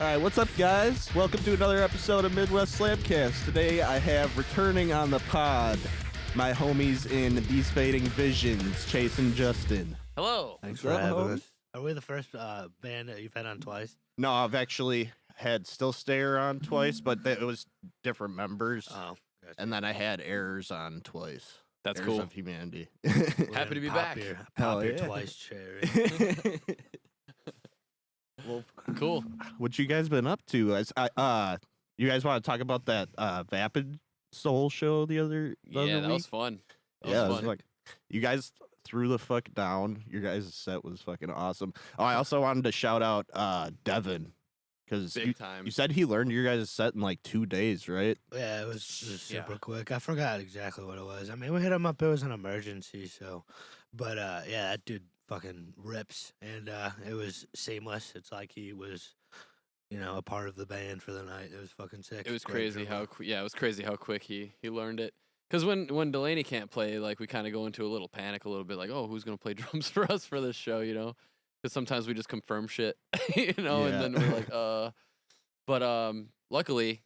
All right, what's up, guys? Welcome to another episode of Midwest Slamcast. Today, I have returning on the pod my homies in These Fading Visions, Chase and Justin. Hello. Thanks What's for up, having homie? us. Are we the first band that you've had on twice? No, I've actually had Still Stayer on twice, but it was different members. Oh, gotcha. And then I had Errors on twice. That's Errors cool. of Humanity. Happy to be back. Hell Pop your yeah. twice cherry. Well, Cool. what you guys been up to? You guys want to talk about that Vapid Soul show the other Yeah, week? that was fun. That Yeah, it was was fun. like you guys threw the fuck down. Your guys' set was fucking awesome. Oh, I also wanted to shout out Devin because Big time. you said he learned your guys' set in like 2 days, right? Yeah, it was super Yeah. quick. I forgot exactly what it was. I mean, we hit him up. It was an emergency, so. But yeah, that dude fucking rips, and it was seamless. It's like he was, a part of the band for the night. It was fucking sick. It was Great crazy drummer. it was crazy how quick he learned it. Because when Delaney can't play, like we kind of go into a little panic a little bit, like, oh, who's gonna play drums for us for this show, Because sometimes we just confirm shit, and then we're like, But luckily,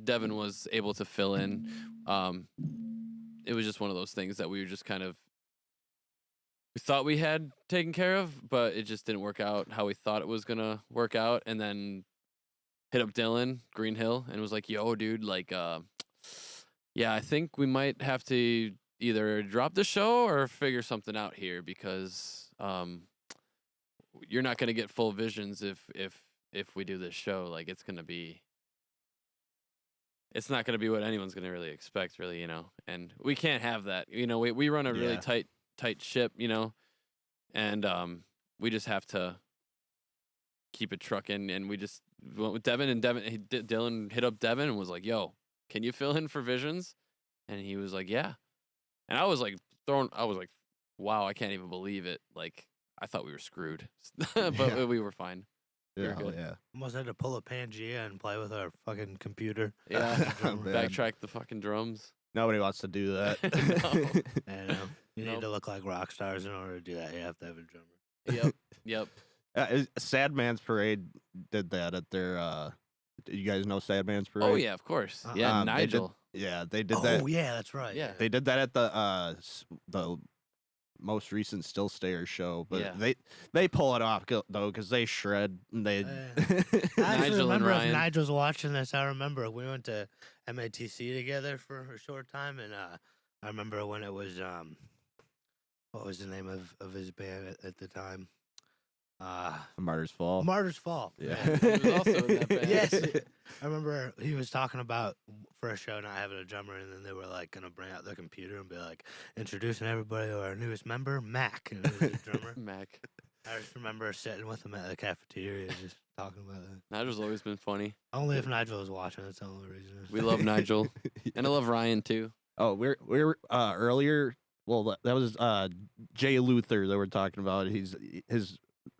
Devin was able to fill in. It was just one of those things that we were just kind of. We thought we had taken care of, but it just didn't work out how we thought it was gonna work out. And then hit up Dylan Greenhill and was like, "Yo, dude, like, yeah, I think we might have to either drop the show or figure something out here because you're not gonna get full visions if we do this show. Like, it's not gonna be what anyone's gonna really expect, really, And we can't have that. We run a really Yeah. tight ship, and we just have to keep it trucking. And we just went with Devin, and Dylan hit up Devin and was like, "Yo, can you fill in for Visions?" And he was like, "Yeah." And I was like, "Wow, I can't even believe it." Like, I thought we were screwed, but Yeah. we were fine. Yeah, good. yeah. Almost had to pull a Pangea and play with our fucking computer. Yeah, Man. backtrack the fucking drums. Nobody wants to do that. No. And you need Nope. to look like rock stars in order to do that. You have to have a drummer. Yep. Sad Man's Parade did that at their. You guys know Sad Man's Parade? Oh yeah, of course. Yeah, They did- Nigel. they did that. Oh yeah, that's right. Yeah. They did that at the most recent Still Stayer show, but Yeah. they pull it off though because they shred and they. I actually Nigel and remember if Ryan. Nigel's watching this. I remember we went to MATC together for a short time, and I remember when it was what was the name of his band at the time? Martyr's Fall. Martyr's Fall. Yeah. He was also in that band. Yes, I remember he was talking about for a show not having a drummer, and then they were like gonna bring out their computer and be like introducing everybody to our newest member, Mac, and it was the drummer. Mac. I just remember sitting with him at the cafeteria, just talking about that. Nigel's always been funny. Only if Nigel was watching. That's the only reason. We love Nigel, and I love Ryan too. Oh, we're earlier. Well, that was Jay Luther that we're talking about. His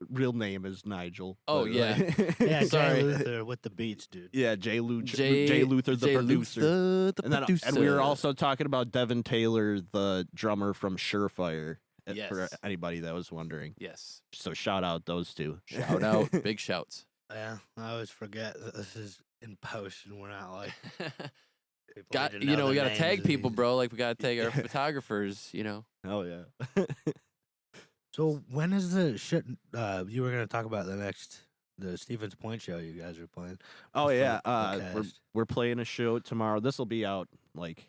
real name is Nigel. Oh, but, yeah. Yeah, Sorry. Jay Luther with the beats, dude. Yeah, Jay Luther, Jay the Jay producer. Luther, the And then producer. and we were also talking about Devin Taylor, the drummer from Surefire. For Yes. anybody that was wondering. Yes. So shout out those two. Shout out, big shouts. Yeah, I always forget that this is in post and we're not like people Got need to know we the gotta names tag of people, these. bro. Like we gotta tag our Yeah. photographers. Hell yeah. So when is the shit? You were gonna talk about the Stevens Point show you guys are playing. Oh before yeah. the We're cast. we're playing a show tomorrow. This will be out like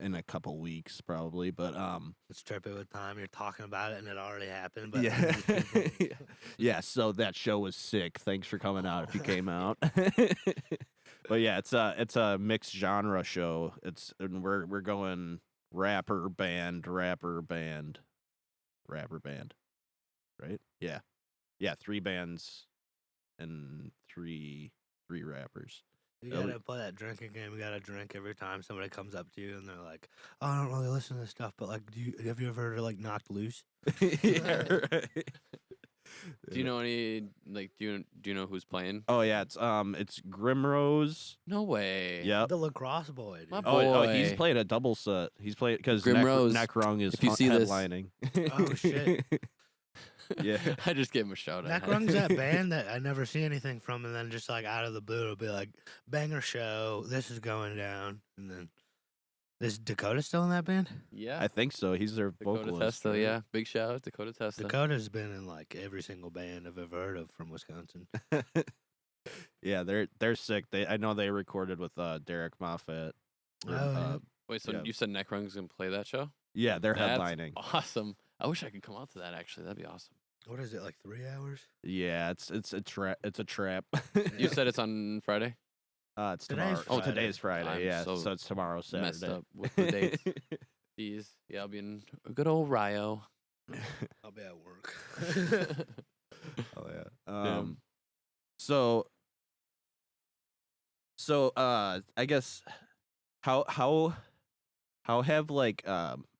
in a couple weeks probably, but It's trippy with time. You're talking about it and it already happened. But yeah. Yeah, so that show was sick. Thanks for coming out if you came out. But yeah, it's a mixed genre show. And we're going rapper band. Right? Yeah. Yeah, 3 bands and three rappers. You Oh, gotta play that drinking game. You gotta drink every time somebody comes up to you and they're like, "Oh, I don't really listen to this stuff, but like, have you ever heard of like Knocked Loose?" Yeah, right. Do you know any do you know who's playing? Oh yeah, it's Grimrose. No way. Yep. The lacrosse boy. Dude. My Oh, he's boy. playing a double set. He's playing because Grimrose, Neckrung is if you see this- headlining. Oh, shit. Yeah. I just gave him a shout out. Neckrung's that band that I never see anything from, and then just like out of the blue, it'll be like banger show. This is going down, and then is Dakota still in that band? Yeah. I think so. He's their Dakota vocalist. Testa, right? yeah. Big shout out, Dakota Testa. Dakota's been in like every single band I've ever heard of from Wisconsin. Yeah, they're sick. I know they recorded with Derek Moffat. Oh, yeah. Wait, so yeah. you said Neckrung's going to play that show? Yeah, they're That's headlining. awesome. I wish I could come out to that, actually. That'd be awesome. What is it, like 3 hours? Yeah, it's a trap. It's a trap. You said it's on Friday? It's Today's tomorrow. Oh, Friday. today's Friday. I'm yeah, so so it's tomorrow, Saturday. messed up with the dates. Jeez. Yeah, I'll be in a good old Rio. I'll be at work. Oh yeah. Damn. So I guess how have like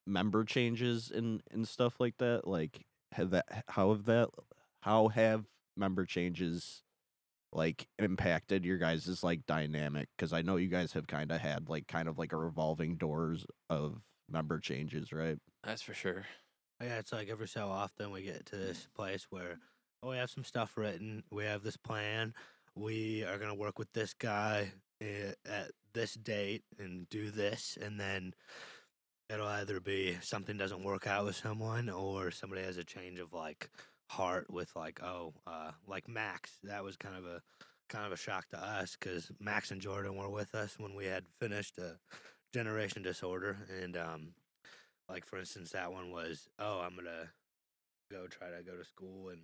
member changes and stuff like that, like how have member changes like impacted your guys' like dynamic? Because I know you guys have kind of had like a revolving doors of member changes, right? That's for sure. Yeah, it's like every so often we get to this place where, oh, we have some stuff written. We have this plan. We are going to work with this guy at this date and do this. And then it'll either be something doesn't work out with someone or somebody has a change of like heart with like, like Max. That was kind of a shock to us because Max and Jordan were with us when we had finished Generation Disorder. And, like, for instance, that one was, I'm going to try to go to school, and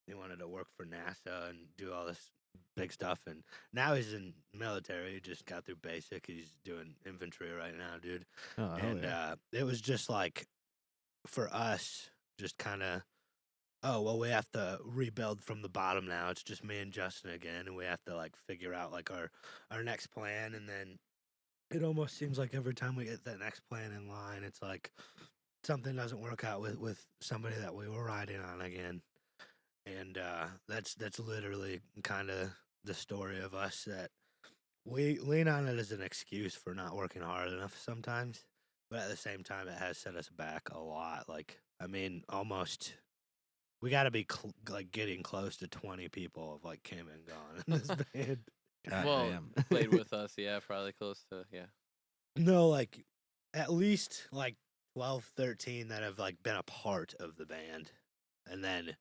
he wanted to work for NASA and do all this big stuff, and now he's in military. He just got through basic. He's doing infantry right now, dude. Oh, And it was just like, for us, just kind of, we have to rebuild from the bottom now. It's just me and Justin again, and we have to, like, figure out, like, our next plan, and then it almost seems like every time we get that next plan in line, it's like something doesn't work out with somebody that we were riding on again. And that's literally kind of the story of us, that we lean on it as an excuse for not working hard enough sometimes. But at the same time, it has set us back a lot. Like, I mean, almost, we got to be like getting close to 20 people have like came and gone in this band. Well, played with us, yeah, probably close to, yeah. No, like at least like 12, 13 that have like been a part of the band. And then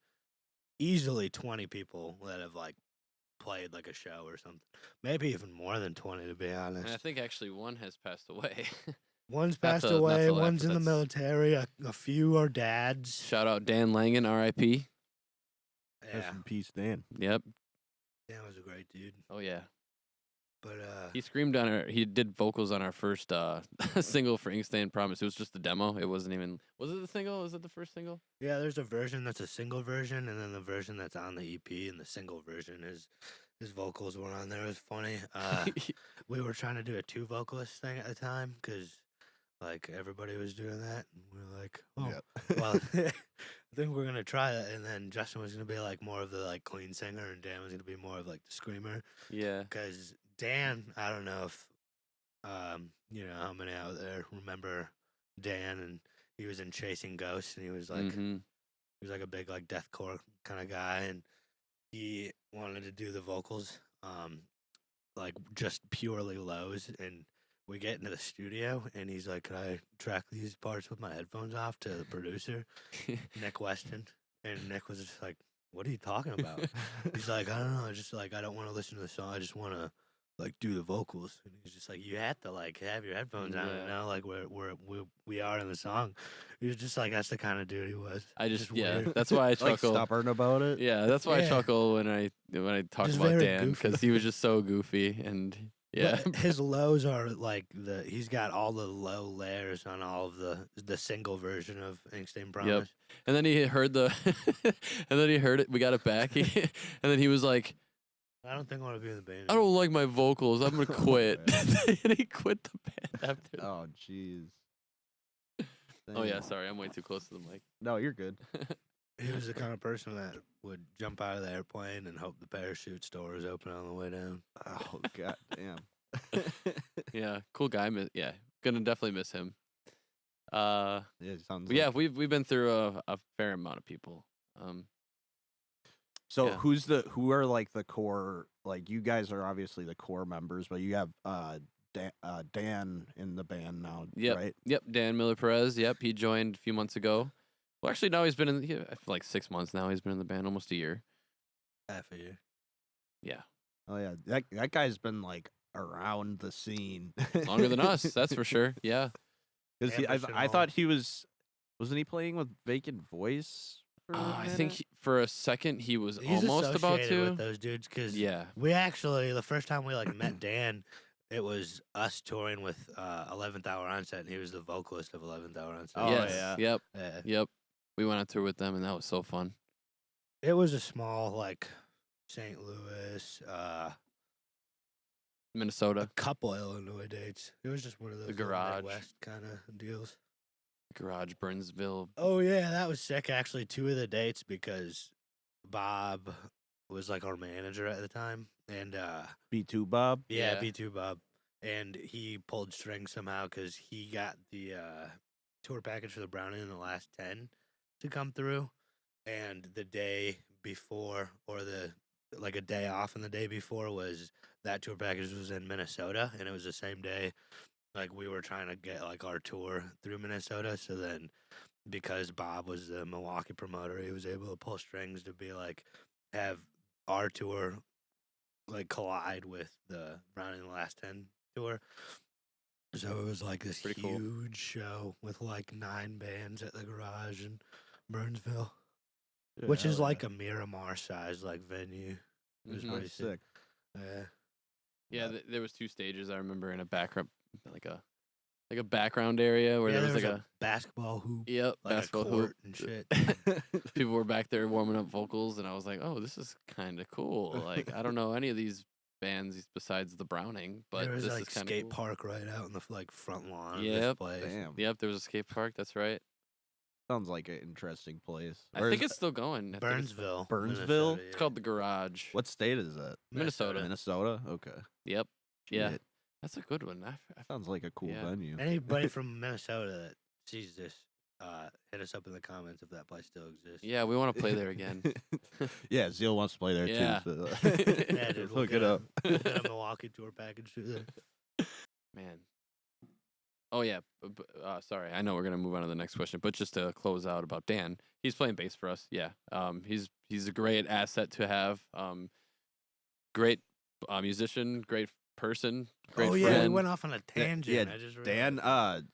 easily 20 people that have like played like a show or something. Maybe even more than 20, to be honest. And I think actually one has passed away. One's Not passed to- not away, to laugh, one's but in the that's- military, a few are dads. Shout out Dan Langen, R.I.P. Yeah, Rest in peace, Dan. Yep. Dan was a great dude. Oh, yeah. But He screamed on our, he did vocals on our first single for Ink Stain Promise. It was just a demo. It wasn't even, was it the single? Was it the first single? yeah, there's a version that's a single version, and then the version that's on the EP, and the single version his vocals were on there. It was funny. We were trying to do a 2 vocalist thing at the time because like everybody was doing that, and we were like, well, I think we're gonna try that. And then Justin was gonna be like more of the like clean singer, and Dan was gonna be more of like the screamer. Yeah. Because Dan, I don't know if how many out there remember Dan, and he was in Chasing Ghosts, and he was like Mhm. he was like a big like deathcore kind of guy, and he wanted to do the vocals, like just purely lows. And we get into the studio, and he's like, "Could I track these parts with my headphones off?" to the producer, Nick Weston, and Nick was just like, "What are you talking about?" He's like, "I don't know. I just like I don't want to listen to the song. I just want to like do the vocals." And he's just like, "You have to like have your headphones on, Yeah. like we are in the song." He was just like, that's the kind of dude he was. I just, weird. that's why I Like chuckle. stubborn about it. Yeah, that's why I Yeah. chuckle when I talk Just about very Dan, goofy. because he was just so goofy. And yeah. But his lows are like he's got all the low layers on all of the single version of Ink Stain Promise. And then he heard and then he heard it. We got it back. And then he was like, I don't think I want to be in the band. I don't like my vocals. I'm going to quit. man. And he quit the band after. Oh, jeez. Oh, yeah. Dang. Sorry. I'm way too close to the mic. No, you're good. He was the kind of person that would jump out of the airplane and hope the parachute door was open on the way down. Oh, god damn. Yeah. Cool guy. Yeah. Going to definitely miss him. Yeah, it sounds But yeah, like- we've been through a fair amount of people. So Yeah. who are like the core? Like you guys are obviously the core members, but you have Dan in the band now, Yep. right? Yep. Dan Miller Perez. Yep. He joined a few months ago. Well, actually, now he's been I feel like 6 months now. He's been in the band almost a year. Half a year. Yeah. Oh yeah, that guy's been like around the scene Longer than us, that's for sure. Yeah. Because Amberson I Hall. thought he wasn't he playing with Vacant Voice? For a I think minute? for a second he was He's almost about associated to. with those dudes because Yeah. we actually the first time we like met Dan, it was us touring with 11th Hour Onset, and he was the vocalist of 11th Hour Onset. Oh, yes. yeah. Yep. Yeah. Yep. We went on tour with them, and that was so fun. It was a small like St. Louis, Minnesota. a couple Illinois dates. It was just one of those garage. West kind of deals. Garage, Burnsville. Oh yeah, that was sick. Actually, 2 of the dates because Bob was like our manager at the time, and B2 Bob. Yeah. B2 Bob, and he pulled strings somehow because he got the tour package for the Browning in the Last 10 to come through, and the day before, or a day off, and the day before was that tour package was in Minnesota, and it was the same day. Like we were trying to get like our tour through Minnesota, so then because Bob was the Milwaukee promoter, he was able to pull strings to be like have our tour like collide with the Browning in the Last 10 tour. So it was like this Pretty cool. huge show with like 9 bands at the garage in Burnsville, which is like a Miramar size like venue. It was Mhm. pretty That's sick. Yeah. Yeah, there was 2 stages I remember in a background, like a background area where Yeah, there was like a basketball hoop, yep, like basketball a court hoop. and shit. People were back there warming up vocals, and I was like, "Oh, this is kind of cool." Like, I don't know any of these bands besides the Browning, but there was this like is kind of skate cool. park right out in the like front lawn of this Yep. place. Damn. Yep, there was a skate park. That's right. Sounds like an interesting place. I think it's still going. I think it's Burnsville. Burnsville? Minnesota, It's called the Garage. What state is that? Minnesota. Minnesota. Okay. Yep. Yeah, Shit. that's a good one. I Sounds like a cool Yeah. venue. Anybody from Minnesota that sees this, hit us up in the comments if that place still exists. yeah, we want to play there again. Yeah, Zeal wants to play there Yeah. too. So Yeah, dude, we'll look get it up. We'll get a Milwaukee tour package through there. Man. Oh yeah. Sorry, I know we're gonna move on to the next question, but just to close out about Dan, he's playing bass for us. Yeah. He's a great asset to have. Great musician, great person, great Oh friend. yeah, we went off on a tangent. Yeah, I just Dan, realized.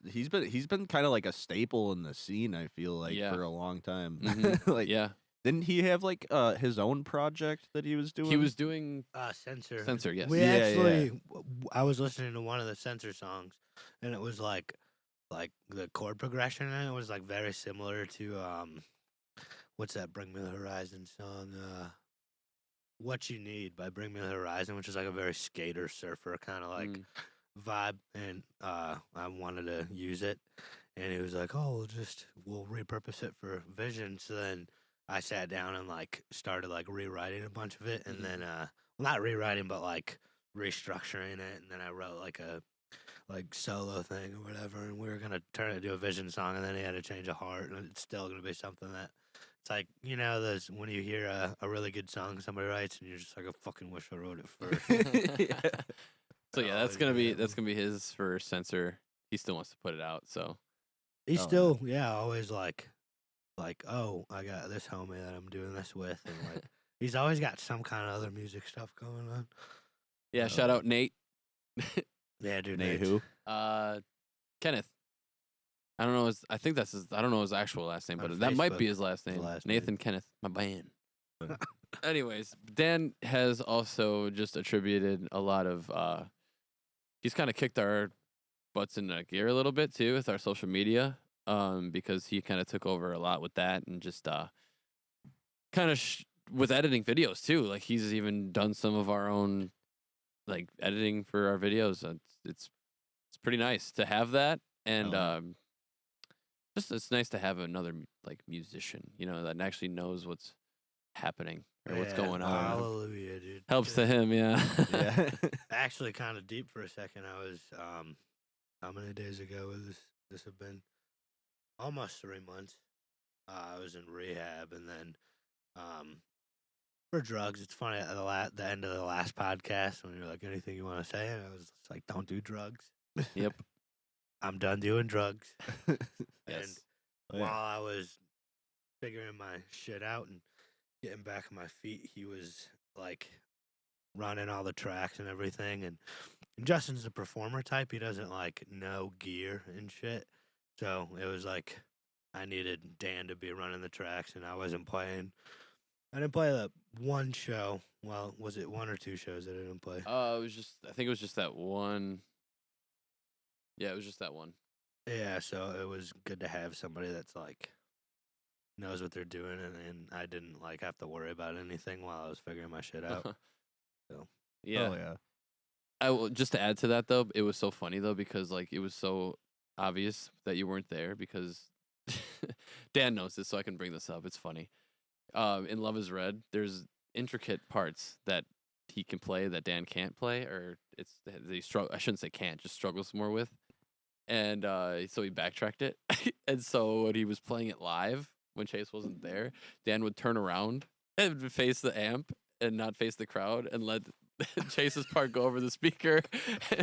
he's been kind of like a staple in the scene. I feel like Yeah. for a long time. Mhm. like, Yeah. didn't he have like his own project that he was doing? He was doing Censor. Censor, yes. We Yeah, actually, I was listening to one of the Censor songs, and it was like the chord progression in it was like very similar to what's that Bring Me the Horizon song? What You Need by Bring Me the Horizon, which is like a very skater surfer kind of like vibe, and I wanted to use it, and he was like, "Oh, we'll repurpose it for Vision." So then I sat down and like started like rewriting a bunch of it, and then not rewriting, but like restructuring it, and then I wrote like a solo thing or whatever, and we were gonna turn it into a Vision song, and then he had to change a heart, and it's still gonna be something that. It's like, you know, those when you hear a really good song somebody writes, and you're just like, I fucking wish I wrote it first. So yeah, that's gonna be his for Censor. He still wants to put it out, so He's Oh, still, always like, oh, I got this homie that I'm doing this with, and like, he's always got some kind of other music stuff going on. yeah. Shout out Nate. Yeah, dude. Nate Nate's- who? Kenneth. I don't know his. I think that's his. I don't know his actual last name, On but that might be Facebook, his last his name. last name. Nathan Kenneth, my band. Anyways, Dan has also just attributed a lot of. He's kind of kicked our butts in gear a little bit too with our social media, because he kind of took over a lot with that and just kind of with editing videos too. Like he's even done some of our own like editing for our videos. It's pretty nice to have that, and just it's nice to have another like musician, you know, that actually knows what's happening or what's Yeah, going on. Hallelujah, dude. Helps to him, yeah. Yeah. Actually, kind of deep for a second. I was, how many days ago would this have been? Almost 3 months. I was in rehab, and then For drugs. It's funny at the end of the last podcast when you're like, anything you want to say, and I was just like, don't do drugs. Yep. I'm done doing drugs. And Yes. while I was figuring my shit out and getting back on my feet, he was like running all the tracks and everything. And Justin's a performer type. He doesn't like know gear and shit. So it was like I needed Dan to be running the tracks, and I wasn't playing. I didn't play the one show. Well, was it one or two shows that I didn't play? It was just. I think it was just that one. Yeah, it was just that one. Yeah, so it was good to have somebody that's like knows what they're doing, and I didn't like have to worry about anything while I was figuring my shit out. Yeah. Oh yeah. I will just to add to that though. It was so funny though because like it was so obvious that you weren't there because Dan knows this, so I can bring this up. It's funny. In Love Is Red, there's intricate parts that he can play that Dan can't play, or it's they struggle. I shouldn't say can't, just struggles more with. And so he backtracked it. And so when he was playing it live, when Chase wasn't there, Dan would turn around and face the amp and not face the crowd and let Chase's part go over the speaker.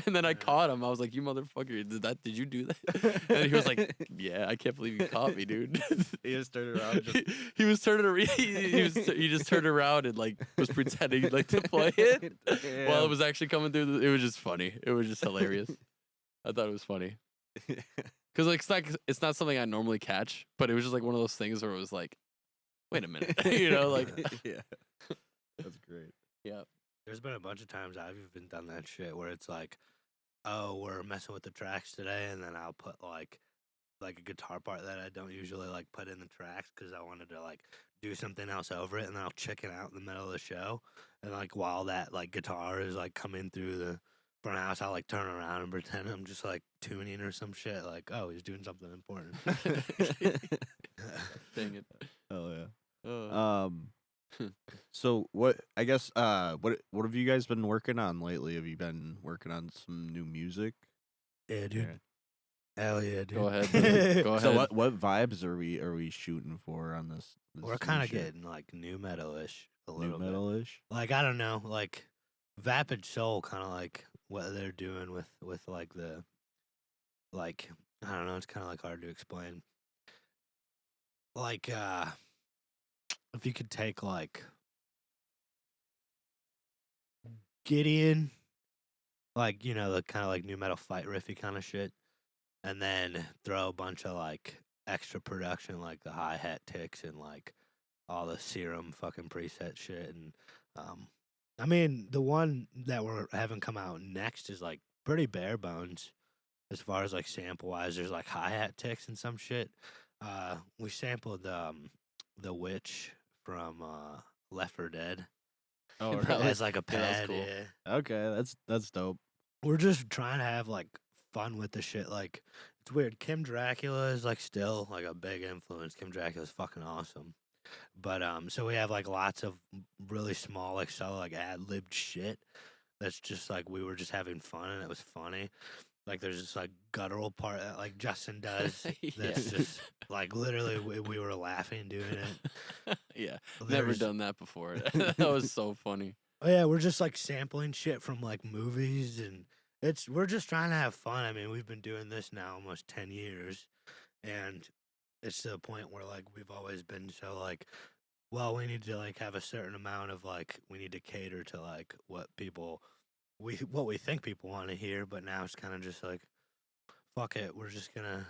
And then I caught him. I was like, "You motherfucker! Did you do that?" And he was like, "Yeah, I can't believe you caught me, dude." He just turned around. He was turning around. He just turned around and like was pretending like to play it while it was actually coming through. It was just funny. It was just hilarious. I thought it was funny. Because like it's not something I normally catch, but it was just like one of those things where it was like, wait a minute, like yeah, that's great. Yeah. There's been a bunch of times I've even done that shit where it's like, oh, we're messing with the tracks today, and then I'll put like a guitar part that I don't usually like put in the tracks because I wanted to like do something else over it, and then I'll chicken out in the middle of the show, and like while that like guitar is like coming through the front house, I'll like turn around and pretend I'm just like tuning or some shit. Like, oh, he's doing something important. Dang it. Oh yeah. Uh, So what? I guess. What have you guys been working on lately? Have you been working on some new music? Yeah, dude. Hell yeah, dude. Go ahead. Dude. Go ahead. So what vibes are we shooting for on this? We're kind of getting like new metal-ish a little bit. metal-ish. Like I don't know, like Vapid Soul, kind of like what they're doing with like the like I don't know. It's kind of like hard to explain. Like if you could take like Gideon, like the kind of like new metal fight riffy kind of shit, and then throw a bunch of like extra production, like the hi hat ticks and like all the serum fucking preset shit, and I mean the one that we're having come out next is like pretty bare bones as far as like sample wise. There's like hi hat ticks and some shit. We sampled the witch from Left 4 Dead. Oh, That really? As like a Yeah, that was pad. cool. Yeah. Okay, that's dope. We're just trying to have like fun with the shit. Like it's weird. Kim Dracula is like still like a big influence. Kim Dracula's fucking awesome. But so we have like lots of really small like solo like ad libbed shit. That's just like we were just having fun and it was funny. Like there's this like guttural part that like Justin does. That's just like literally we were laughing doing it. Yeah. Never There's- done that before. That was so funny. Oh yeah, we're just like sampling shit from like movies, and we're just trying to have fun. I mean, we've been doing this now almost 10 years, and it's to the point where like we've always been so like, well, we need to like have a certain amount of like we need to cater to like what we think people want to hear, but now it's kind of just like, fuck it, we're just gonna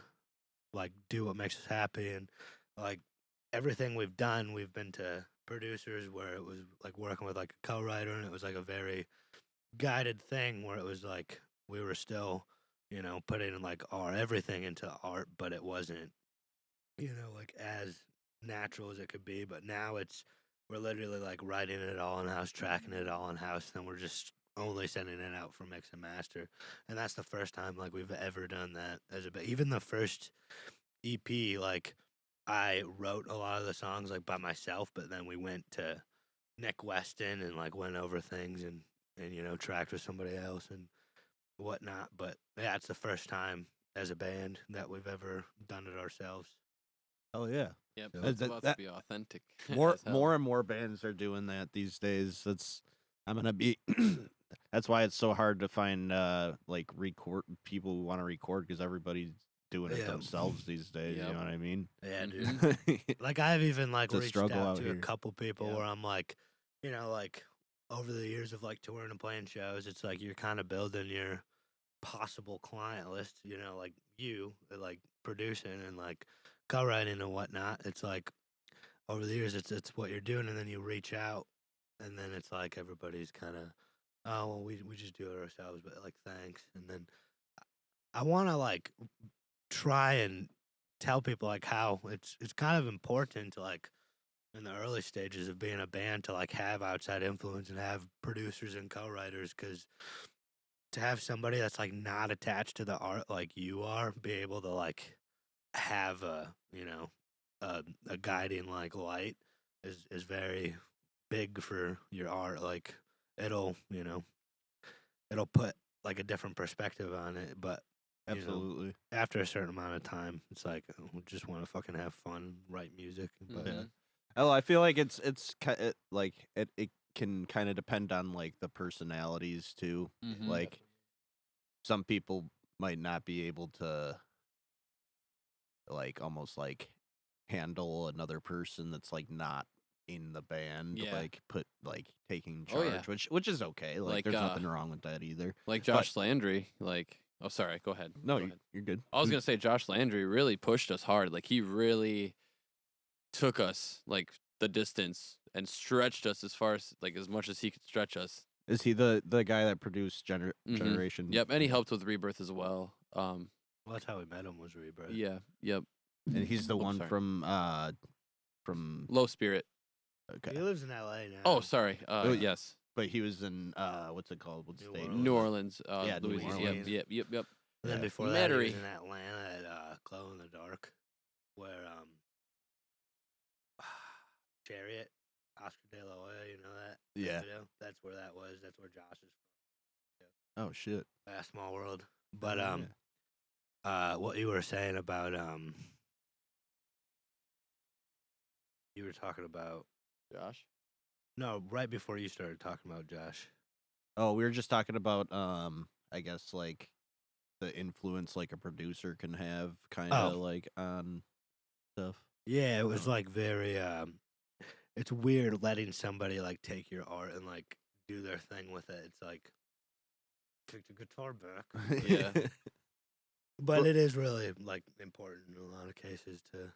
like do what makes us happy, and like everything we've done, we've been to producers where it was like working with like a co-writer, and it was like a very guided thing where it was like we were still putting like our everything into art, but it wasn't like as natural as it could be. But now we're literally like writing it all in house, tracking it all in house, and we're just only sending it out for mix and master. And that's the first time like we've ever done that as a bit. Even the first EP, like I wrote a lot of the songs like by myself, but then we went to Nick Weston and like went over things and tracked with somebody else and whatnot. But yeah, it's the first time as a band that we've ever done it ourselves. Hell yeah. Yep, So so it's that- about that- to be authentic. More as hell. more and more bands are doing that these days. I'm gonna be that's why it's so hard to find like record people who want to record because everybody's doing it Yeah. themselves these days. Yep. You know what I mean? Yeah, Mhm. dude. Like I've even like It's a reached struggle out out to here. a couple people Yeah. where I'm like, like over the years of like touring and playing shows, it's like you're kind of building your possible client list, like you like producing and like co-writing and whatnot. It's like over the years it's what you're doing, and then you reach out, and then it's like everybody's kind of, oh well, we just do it ourselves, but like thanks. And then I want to like try and tell people like how it's kind of important to like in the early stages of being a band to like have outside influence and have producers and co-writers, because to have somebody that's like not attached to the art like you are be able to like have a guiding like light is very big for your art. Like it'll it'll put like a different perspective on it, but Absolutely. after a certain amount of time, it's like we just want to fucking have fun, write music. But Mhm. Oh, I feel like it can kind of depend on like the personalities too. Mhm. Like some people might not be able to like almost like handle another person that's like not in the band, Yeah. like put like taking Oh, charge, yeah. which is okay. Like, Like, there's nothing wrong with that either. Like Josh Landry, like oh sorry, go ahead. No, Go ahead. you're good. I was gonna say Josh Landry really pushed us hard. Like he really took us like the distance and stretched us as far as like as much as he could stretch us. Is he the guy that produced Mhm. Generation? Yep, and he helped with Rebirth as well. well, that's how we met him, was Rebirth. Yeah, yep. And he's the Oops, one sorry. from Low Spirit. He okay. lives in LA now. Oh, sorry. Oh, yeah. Yes, But he was in what's it called? What New state? Orleans. New Orleans. Yeah, New Louisiana. Orleans. Yep. And then Yeah. before that, he was Metairie. in Atlanta at Glow in the Dark, where Chariot, Oscar De La Hoya, you know that? Yeah. Video? That's where that was. That's where Josh is Oh shit. from. Small world. But Oh, yeah. what you were saying about you were talking about Josh. no, right before you started talking about Josh. Oh, we were just talking about I guess like the influence like a producer can have kind of Oh. like on stuff. Yeah, it was Oh. like very it's weird letting somebody like take your art and like do their thing with it. It's like take the guitar back. Yeah. But Well- it is really like important in a lot of cases to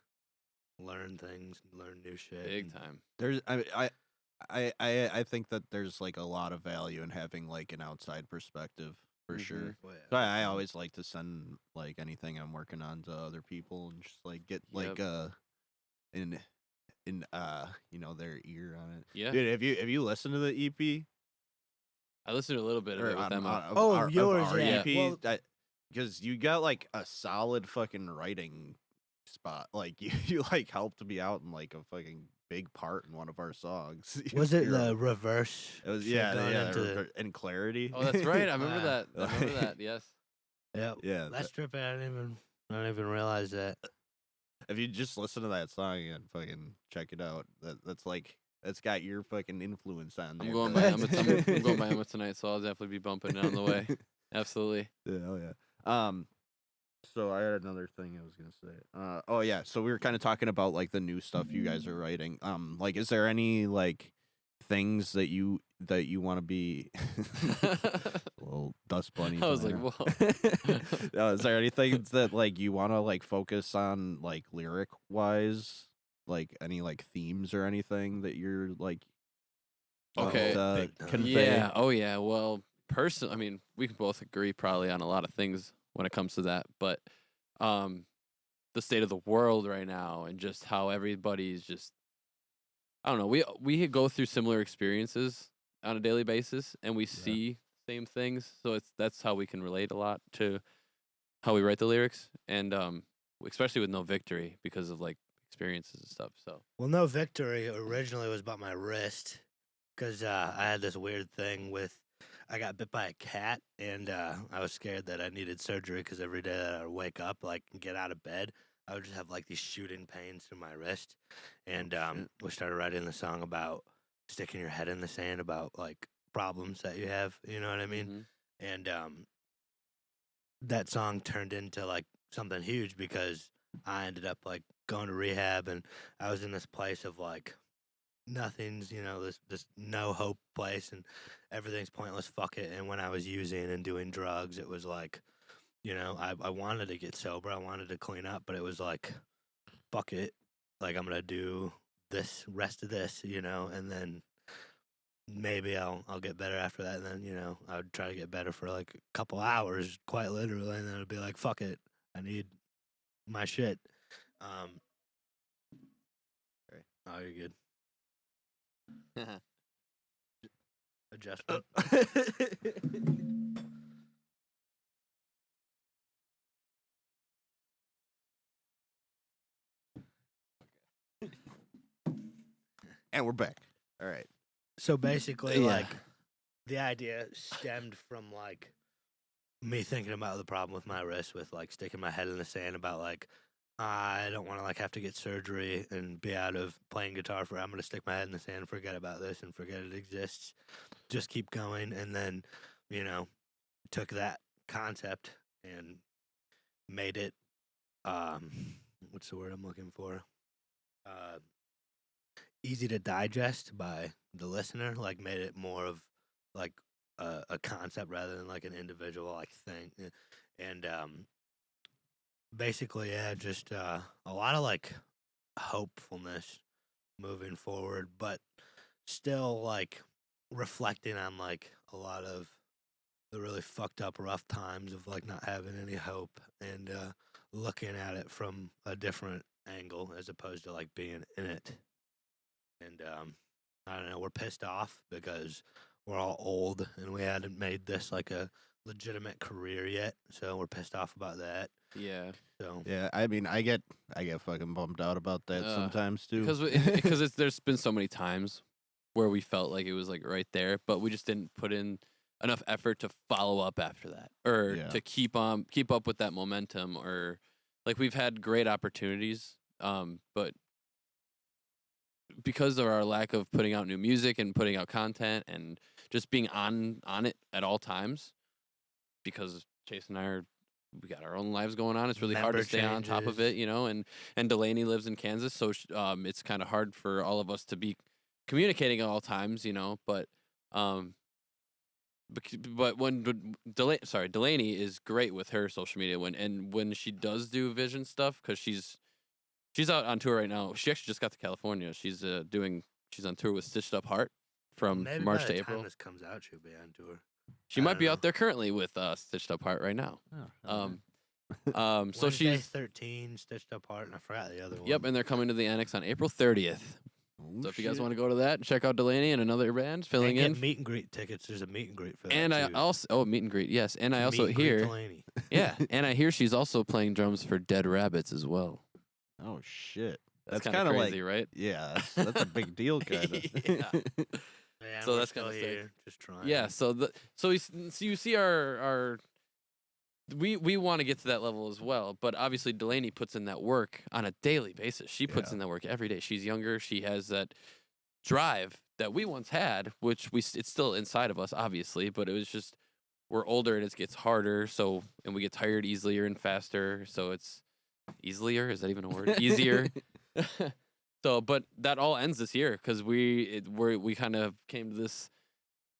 learn things, learn new shit. Big and- time. There's I think that there's like a lot of value in having like an outside perspective for Mhm. sure. Well, yeah, So I definitely. always like to send like anything I'm working on to other people and just like get like Yep. in their ear on it. Yeah. Dude, have you listened to the EP? I listened to a little bit of Or it with Emma. of Oh, our, of yours, our yeah. EP? Well- Because you got like a solid fucking writing spot. Like you like helped me out in like a fucking big part in one of our songs. Was it You're- the reverse? It was shit yeah, going yeah, into and clarity. Oh, that's right. I remember Wow. that. I remember that. Yes. Yeah, Yeah, that's tripping. I didn't even realize that. if you just listen to that song and fucking check it out, that's got your fucking influence on there. I'm going by Emma. I'm going by Emma tonight, so I'll definitely be bumping it on the way. Absolutely. Yeah, oh yeah. So I had another thing I was gonna say. Oh yeah. So we were kind of talking about like the new stuff you guys are writing. Like, is there any like things that you want to be? Little dust bunny. I was like, flying whoa. around. No, is there anything that like you want to like focus on like lyric wise? Like any like themes or anything that you're like Okay. Big time. convey? Yeah. Oh, yeah. Well, I mean, we can both agree probably on a lot of things when it comes to that, but the state of the world right now and just how everybody's just, I don't know. We go through similar experiences on a daily basis, and we see same things. So that's how we can relate a lot to how we write the lyrics, and especially with No Victory because of like experiences and stuff. So Well, No Victory originally was about my wrist because I had this weird thing with I got bit by a cat, and I was scared that I needed surgery because every day that I would wake up, like, and get out of bed, I would just have like these shooting pains through my wrist, and shit. we started writing the song about sticking your head in the sand about like problems that you have. You know what I mean? Mhm. And that song turned into like something huge because I ended up like going to rehab, and I was in this place of like nothing's, this no hope place, and everything's pointless, fuck it. And when I was using and doing drugs, it was like, I wanted to get sober, I wanted to clean up, but it was like, fuck it, like I'm gonna do this rest of this, and then maybe I'll get better after that. And then, I would try to get better for like a couple hours, quite literally, and then it'd be like, fuck it, I need my shit. Um Sorry. oh, you're good. Adjustment. And we're back. All right. So basically, Yeah. like, the idea stemmed from like me thinking about the problem with my wrist, with like sticking my head in the sand about like I don't want to like have to get surgery and be out of playing guitar for. I'm gonna stick my head in the sand, forget about this, and forget it exists. Just keep going, and then took that concept and made it. What's the word I'm looking for? Uh, Easy to digest by the listener. Like made it more of like a concept rather than like an individual like thing. And basically, yeah, just a lot of like hopefulness moving forward, but still like reflecting on like a lot of the really fucked up rough times of like not having any hope, and looking at it from a different angle as opposed to like being in it. And I don't know, we're pissed off because we're all old and we hadn't made this like a legitimate career yet, so we're pissed off about that. Yeah. So Yeah, I mean, I get fucking bummed out about that sometimes too. Because there's been so many times where we felt like it was like right there, but we just didn't put in enough effort to follow up after that, or Yeah. to keep up with that momentum, or like we've had great opportunities, but because of our lack of putting out new music and putting out content and just being on it at all times, because Chase and I we got our own lives going on. It's really hard to Member stay on top of changes. it, and Delaney lives in Kansas, so it's kind of hard for all of us to be communicating at all times, but um but when Delaney is great with her social media when she does do vision stuff, because she's out on tour right now. She actually just got to California. She's on tour with Stitched Up Heart from Maybe March by to the time April. this comes out, she'll be on tour. She I might don't be know. out there currently with Stitched Up Heart right now. Oh, So Wednesday, she's 13, Stitched Apart, and I forgot the other one. yep, and they're coming to the Annex on April 30th. So if you guys want to go to that, check out Delaney and another band filling and in. get meet and greet tickets. There's a meet and greet for that And I too. also meet and greet, yes. And I also Meet and greet hear Delaney. yeah, and I hear she's also playing drums for Dead Rabbits as well. Oh shit. That's That's kind of kinda crazy, right? Yeah, that's a big deal, kind of. Yeah. Yeah, So we're that's still kinda sick. here, just trying. Yeah, so you see our we want to get to that level as well, but obviously Delaney puts in that work on a daily basis. She puts Yeah. in that work every day. She's younger. She has that drive that we once had, which it's still inside of us, obviously, but it was just we're older and it gets harder. So and we get tired easier and faster. So it's easier. Is that even a word? Easier. So, but that all ends this year because we kind of came to this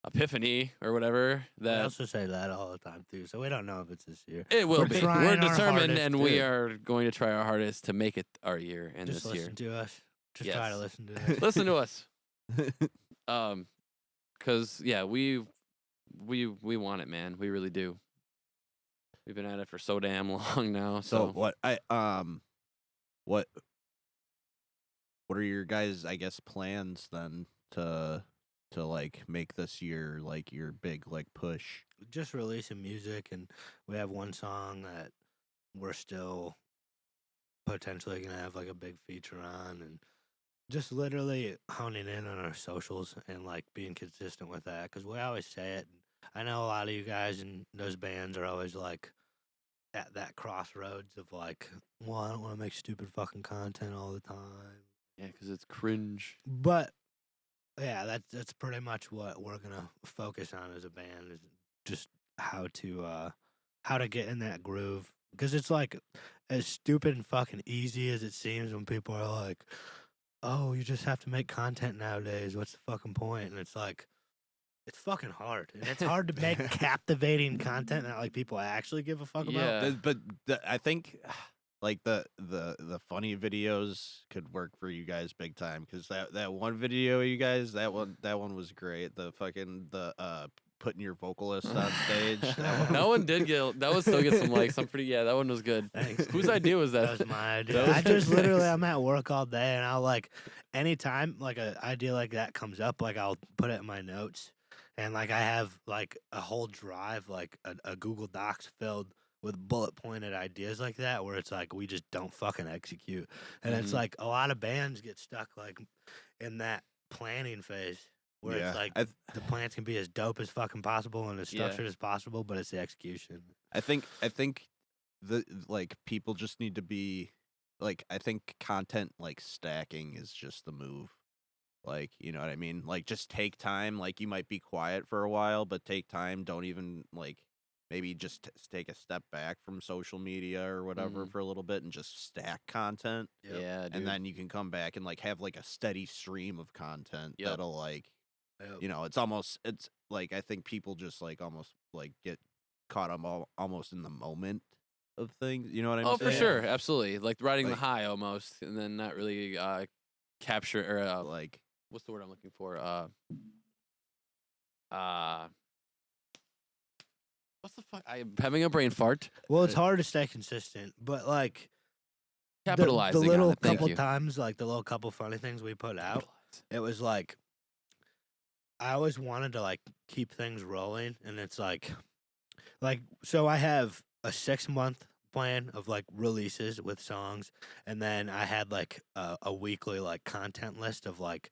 epiphany or whatever I that also say that all the time too, so we don't know if it's this year. it will We're be. trying We're our determined, hardest and we to- are going to try our hardest to make it our year and Just this year. listen to us. Just try to Yes. listen to us. Listen to us, because yeah, we want it, man. We really do. We've been at it for so damn long now. So So what are your guys, I guess, plans then to like make this year like your big like push? Just releasing music, and we have one song that we're still potentially gonna have like a big feature on, and just literally honing in on our socials and like being consistent with that, because we always say it. I know a lot of you guys in those bands are always like, at that crossroads of like, well, I don't want to make stupid fucking content all the time. Yeah, because it's cringe. But yeah, that's pretty much what we're gonna focus on as a band is just how to get in that groove. Because it's like as stupid and fucking easy as it seems when people are like, "Oh, you just have to make content nowadays. What's the fucking point?" And it's like, it's fucking hard, and it's hard to make captivating content that like people actually give a fuck about. Yeah. But I think like the funny videos could work for you guys big time because that one video you guys that one was great. The putting your vocalist on stage. That one did get. That one still get some likes. I'm pretty. Yeah, that one was good. Thanks. Whose idea was that? That was my idea. That was I just nice. literally, I'm at work all day, and I'll like, anytime like an idea like that comes up, like I'll put it in my notes, and like I have like a whole drive, like a Google Docs filled with bullet pointed ideas like that, where it's like we just don't fucking execute, and it's Mhm. like a lot of bands get stuck like in that planning phase. Where Yeah, it's like I the plans can be as dope as fucking possible and as Yeah. structured as possible, but it's the execution. think the like people just need to be like I think content like stacking is just the move. Like, you know what I mean? Like just take time, like you might be quiet for a while, but take time, don't even like maybe just take a step back from social media or whatever for a little bit and just stack content Yeah, dude. and then you can come back and like have like a steady stream of content Yep. that'll like Yep. you know, it's like I think people just like almost like get caught up almost in the moment of things. You know what I mean? Oh, for Yeah. sure, absolutely. Like riding the Like- high almost, and then not really capture or Like what's the word I'm looking for? What's the fuck? I'm having a brain fart. Well, it's hard to stay consistent, but like Capitalizing the little on it. Thank couple you. times, like the little couple funny things we put out, Capitalize. it was like I always wanted to like keep things rolling, and it's like so I have a 6-month plan of like releases with songs, and then I had like a weekly like content list of like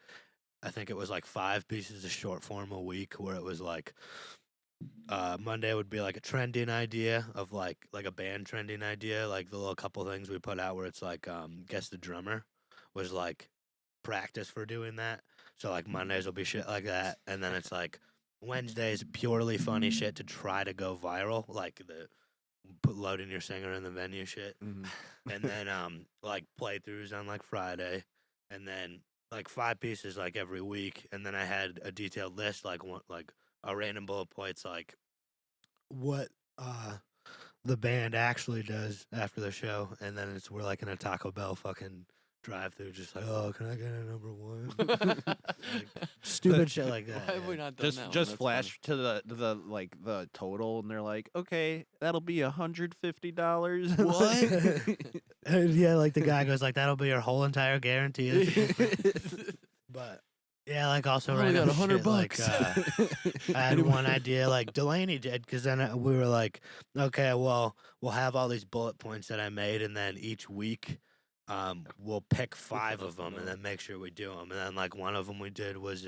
I think it was like 5 pieces of short form a week, where it was like Monday would be like a trending idea of like a band trending idea, like the little couple things we put out where it's like guess the drummer was like practice for doing that. So like Mondays will be shit like that, and then it's like Wednesdays purely funny shit to try to go viral, like the loading your singer in the venue shit, mhm. and then like playthroughs on like Friday, and then like 5 pieces like every week, and then I had a detailed list like one like a random bullet points like what the band actually does after the show, and then we're like in a Taco Bell fucking drive through, just like, oh, can I get a number 1? Stupid shit like that. Why have we yeah. not done that one? Just That's flash to the like the total and they're like, okay, that'll be $150. What? And yeah, like the guy goes like, that'll be your whole entire guarantee. funny. But yeah, like also I only random got $100 shit, like, bucks. I had one idea like Delaney did, because then we were like, okay, well, we'll have all these bullet points that I made, and then each week we'll pick 5 of them and then make sure we do them. And then like one of them we did was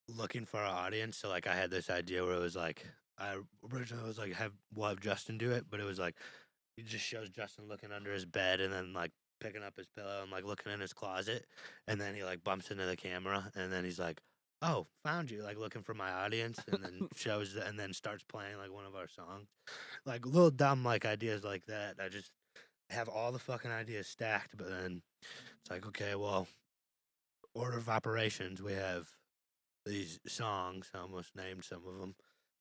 looking for our audience. So like I had this idea where it was like I originally was like we'll have Justin do it, but it was like he just shows Justin looking under his bed and then like picking up his pillow and like looking in his closet, and then he like bumps into the camera and then he's like, oh, found you, like looking for my audience, and then shows and then starts playing like one of our songs. Like little dumb like ideas like that. I just have all the fucking ideas stacked, but then it's like, okay, well, order of operations, we have these songs, I almost named some of them,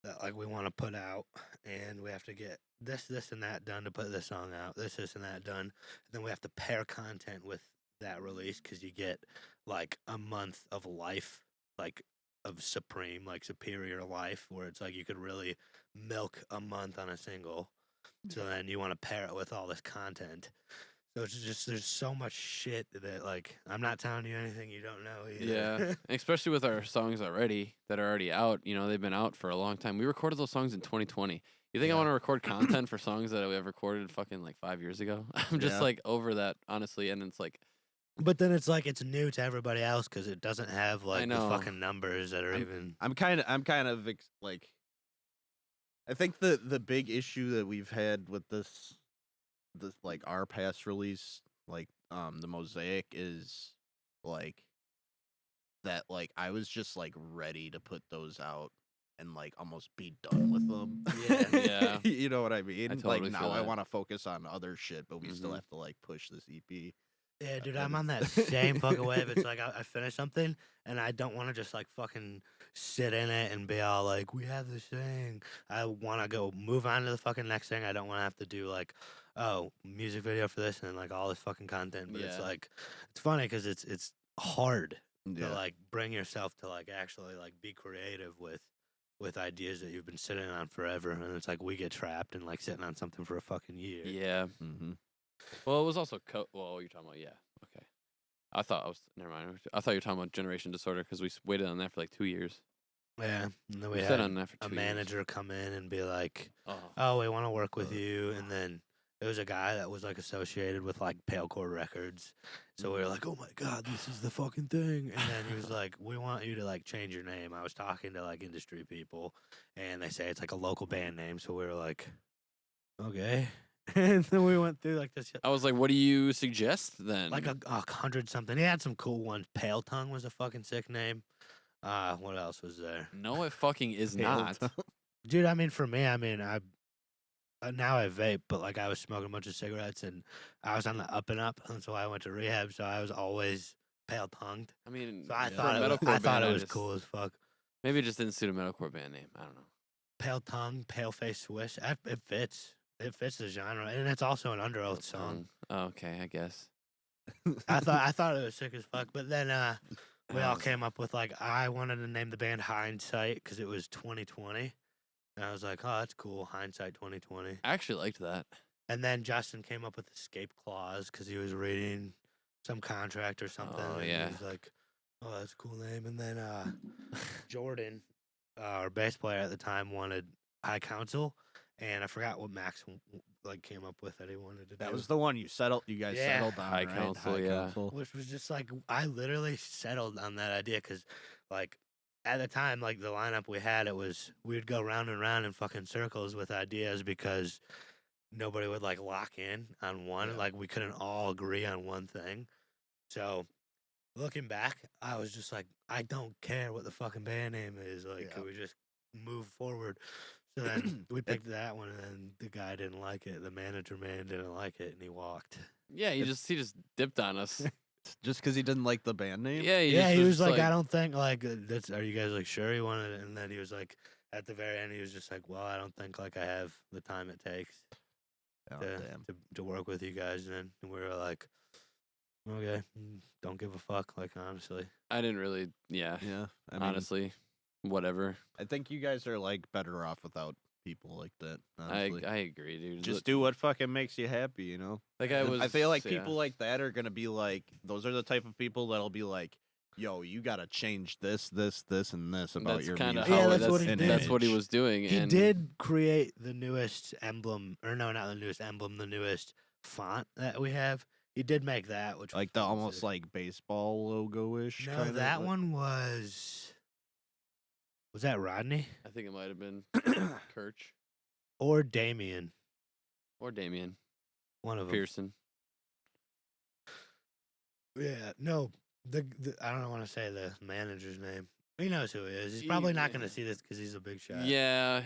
that like we want to put out, and we have to get this and that done to put this song out, this and that done, and then we have to pair content with that release, because you get like a month of life, like of supreme, like superior life, where it's like you could really milk a month on a single. So then you want to pair it with all this content. So it's just there's so much shit that like I'm not telling you anything you don't know either. Yeah, especially with our songs already that are already out. You know, they've been out for a long time. We recorded those songs in 2020. You think I Yeah. want to record content for songs that we have recorded fucking like 5 years ago? I'm just Yeah. like over that, honestly. And it's like, But then it's like it's new to everybody else because it doesn't have like the know. fucking numbers that are even. I'm kind of like I think the big issue that we've had with this like our past release, like the Mosaic, is like that like I was just like ready to put those out and like almost be done with them. Yeah. You know what I mean? totally like feel now I that. want to focus on other shit, but we still Mhm. have to like push this EP. Yeah, dude, and I'm on that it's- same fucking wave. It's like I finish something and I don't want to just like fucking sit in it and be all like, we have this thing. I want to go move on to the fucking next thing. I don't want to have to do like, oh, music video for this and like all this fucking content. But it's Yeah. like, it's funny because it's hard to yeah. like bring yourself to like actually like be creative with ideas that you've been sitting on forever. And it's like we get trapped and like sitting on something for a fucking year. Yeah. Mm-hmm. Well, it was also well, you're talking about okay. I thought I was never mind. I thought you were talking about Generation Disorder because we waited on that for like 2 years. Yeah, and then We we sat had on that for 2 a years. manager come in and be like, Oh, "Oh, we want to work with you," and then there was a guy that was like associated with like Pale Core Records, so we were like, "Oh my god, this is the fucking thing!" And then he was like, "We want you to like change your name." I was talking to like industry people, and they say it's like a local band name, so we were like, "Okay." And then we went through like this, I was like, what do you suggest then? like a 100 something. He had some cool ones. Pale Tongue was a fucking sick name. What else was there? No, it fucking is Pale not. Tongue. Dude, I mean, for me, I mean, now I vape, but like I was smoking a bunch of cigarettes and I was on the up and up, and so I went to rehab, so I was always pale tongued. I mean, So I for thought a it was, metalcore I band, thought it I was just- cool as fuck. Maybe it just didn't suit a metalcore band name. I don't know. Pale tongue, pale face swish. It fits. It fits the genre, and it's also an Under Oath song. Oh, okay, I guess. I thought it was sick as fuck, but then we all came up with like I wanted to name the band Hindsight because it was 2020, and I was like, oh, that's cool, Hindsight 2020. I actually liked that. And then Justin came up with Escape Clause because he was reading some contract or something. Oh, and yeah. He was like, oh, that's a cool name. And then Jordan, our bass player at the time, wanted High Council. And I forgot what Max like came up with that he wanted to do. That was the one you guys Yeah. settled on, High right? Council, High yeah. Council. Which was just like, I literally settled on that idea because, like, at the time, like, the lineup we had, we'd go round and round in fucking circles with ideas because nobody would like lock in on one. Yeah. Like we couldn't all agree on one thing. So looking back, I was just like, I don't care what the fucking band name is. Like, Yeah. can we just move forward? So then we picked that one, and then the guy didn't like it. The manager man didn't like it, and he walked. Yeah, he just dipped on us. Just because he didn't like the band name? Yeah, Yeah, just he was just like, I don't think like that's. Are you guys like sure he wanted it? And then he was like, at the very end, he was just like, well, I don't think like I have the time it takes Oh, to, damn. to work with you guys. And we were like, okay, don't give a fuck. Like honestly, I didn't really. Yeah, Yeah. I mean, honestly, whatever. I think you guys are like better off without people like that. Honestly. I agree, dude. Just do what fucking makes you happy, you know? Like I feel like yeah. people like that are gonna be like, those are the type of people that'll be like, yo, you gotta change this, and this about That's your kind of music. Yeah, how that's what he and did. that's what he image. was doing. he and did create the newest emblem, or no, not the newest emblem, the newest font that we have. He did make that, which Like was the fucking almost sick. like baseball logo ish. No, that one was that Rodney I think it might have been Kirch or Damien? or Damien One of them. Pearson. Yeah, no, the I don't want to say the manager's name. He knows who he is. He's probably not going to Yeah. see this because he's a big shot. Yeah,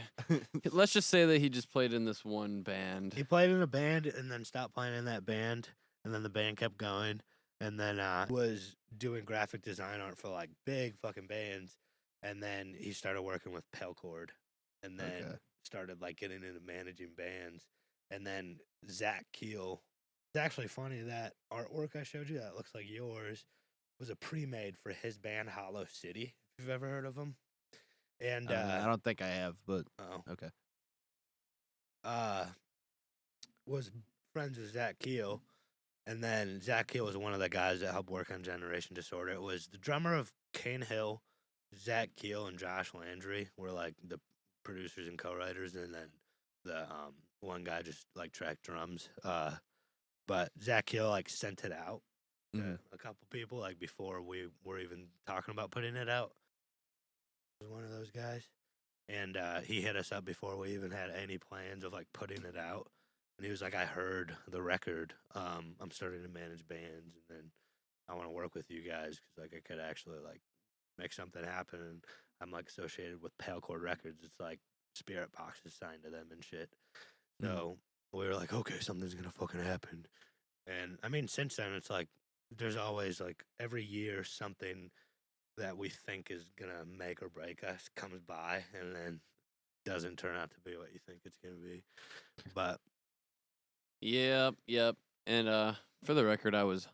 let's just say that he just played in this one band. He played in a band and then stopped playing in that band, and then the band kept going, and then was doing graphic design art for like big fucking bands, and then he started working with Pelcord, and then Okay. started like getting into managing bands, and then Zach Keel. It's actually funny that artwork I showed you that looks like yours was a pre-made for his band Hollow City. If you've ever heard of them, and I don't think I have, but oh, okay. was friends with Zach Keel, and then Zach Keel was one of the guys that helped work on Generation Disorder. It was the drummer of Kane Hill, Zach Keel, and Josh Landry were like the producers and co-writers, and then the one guy just like tracked drums. But Zach Keel like sent it out to Mhm. a couple people like before we were even talking about putting it out. Was one of those guys. and he hit us up before we even had any plans of like putting it out. And he was like, "I heard the record. I'm starting to manage bands, and then I want to work with you guys because like I could actually like make something happen." And I'm like associated with Pale Chord Records. It's like Spirit Box is signed to them and shit. So we were like, okay, something's gonna fucking happen. And I mean, since then, it's like there's always like every year something that we think is gonna make or break us comes by, and then doesn't turn out to be what you think it's gonna be. But Yep. And for the record, I was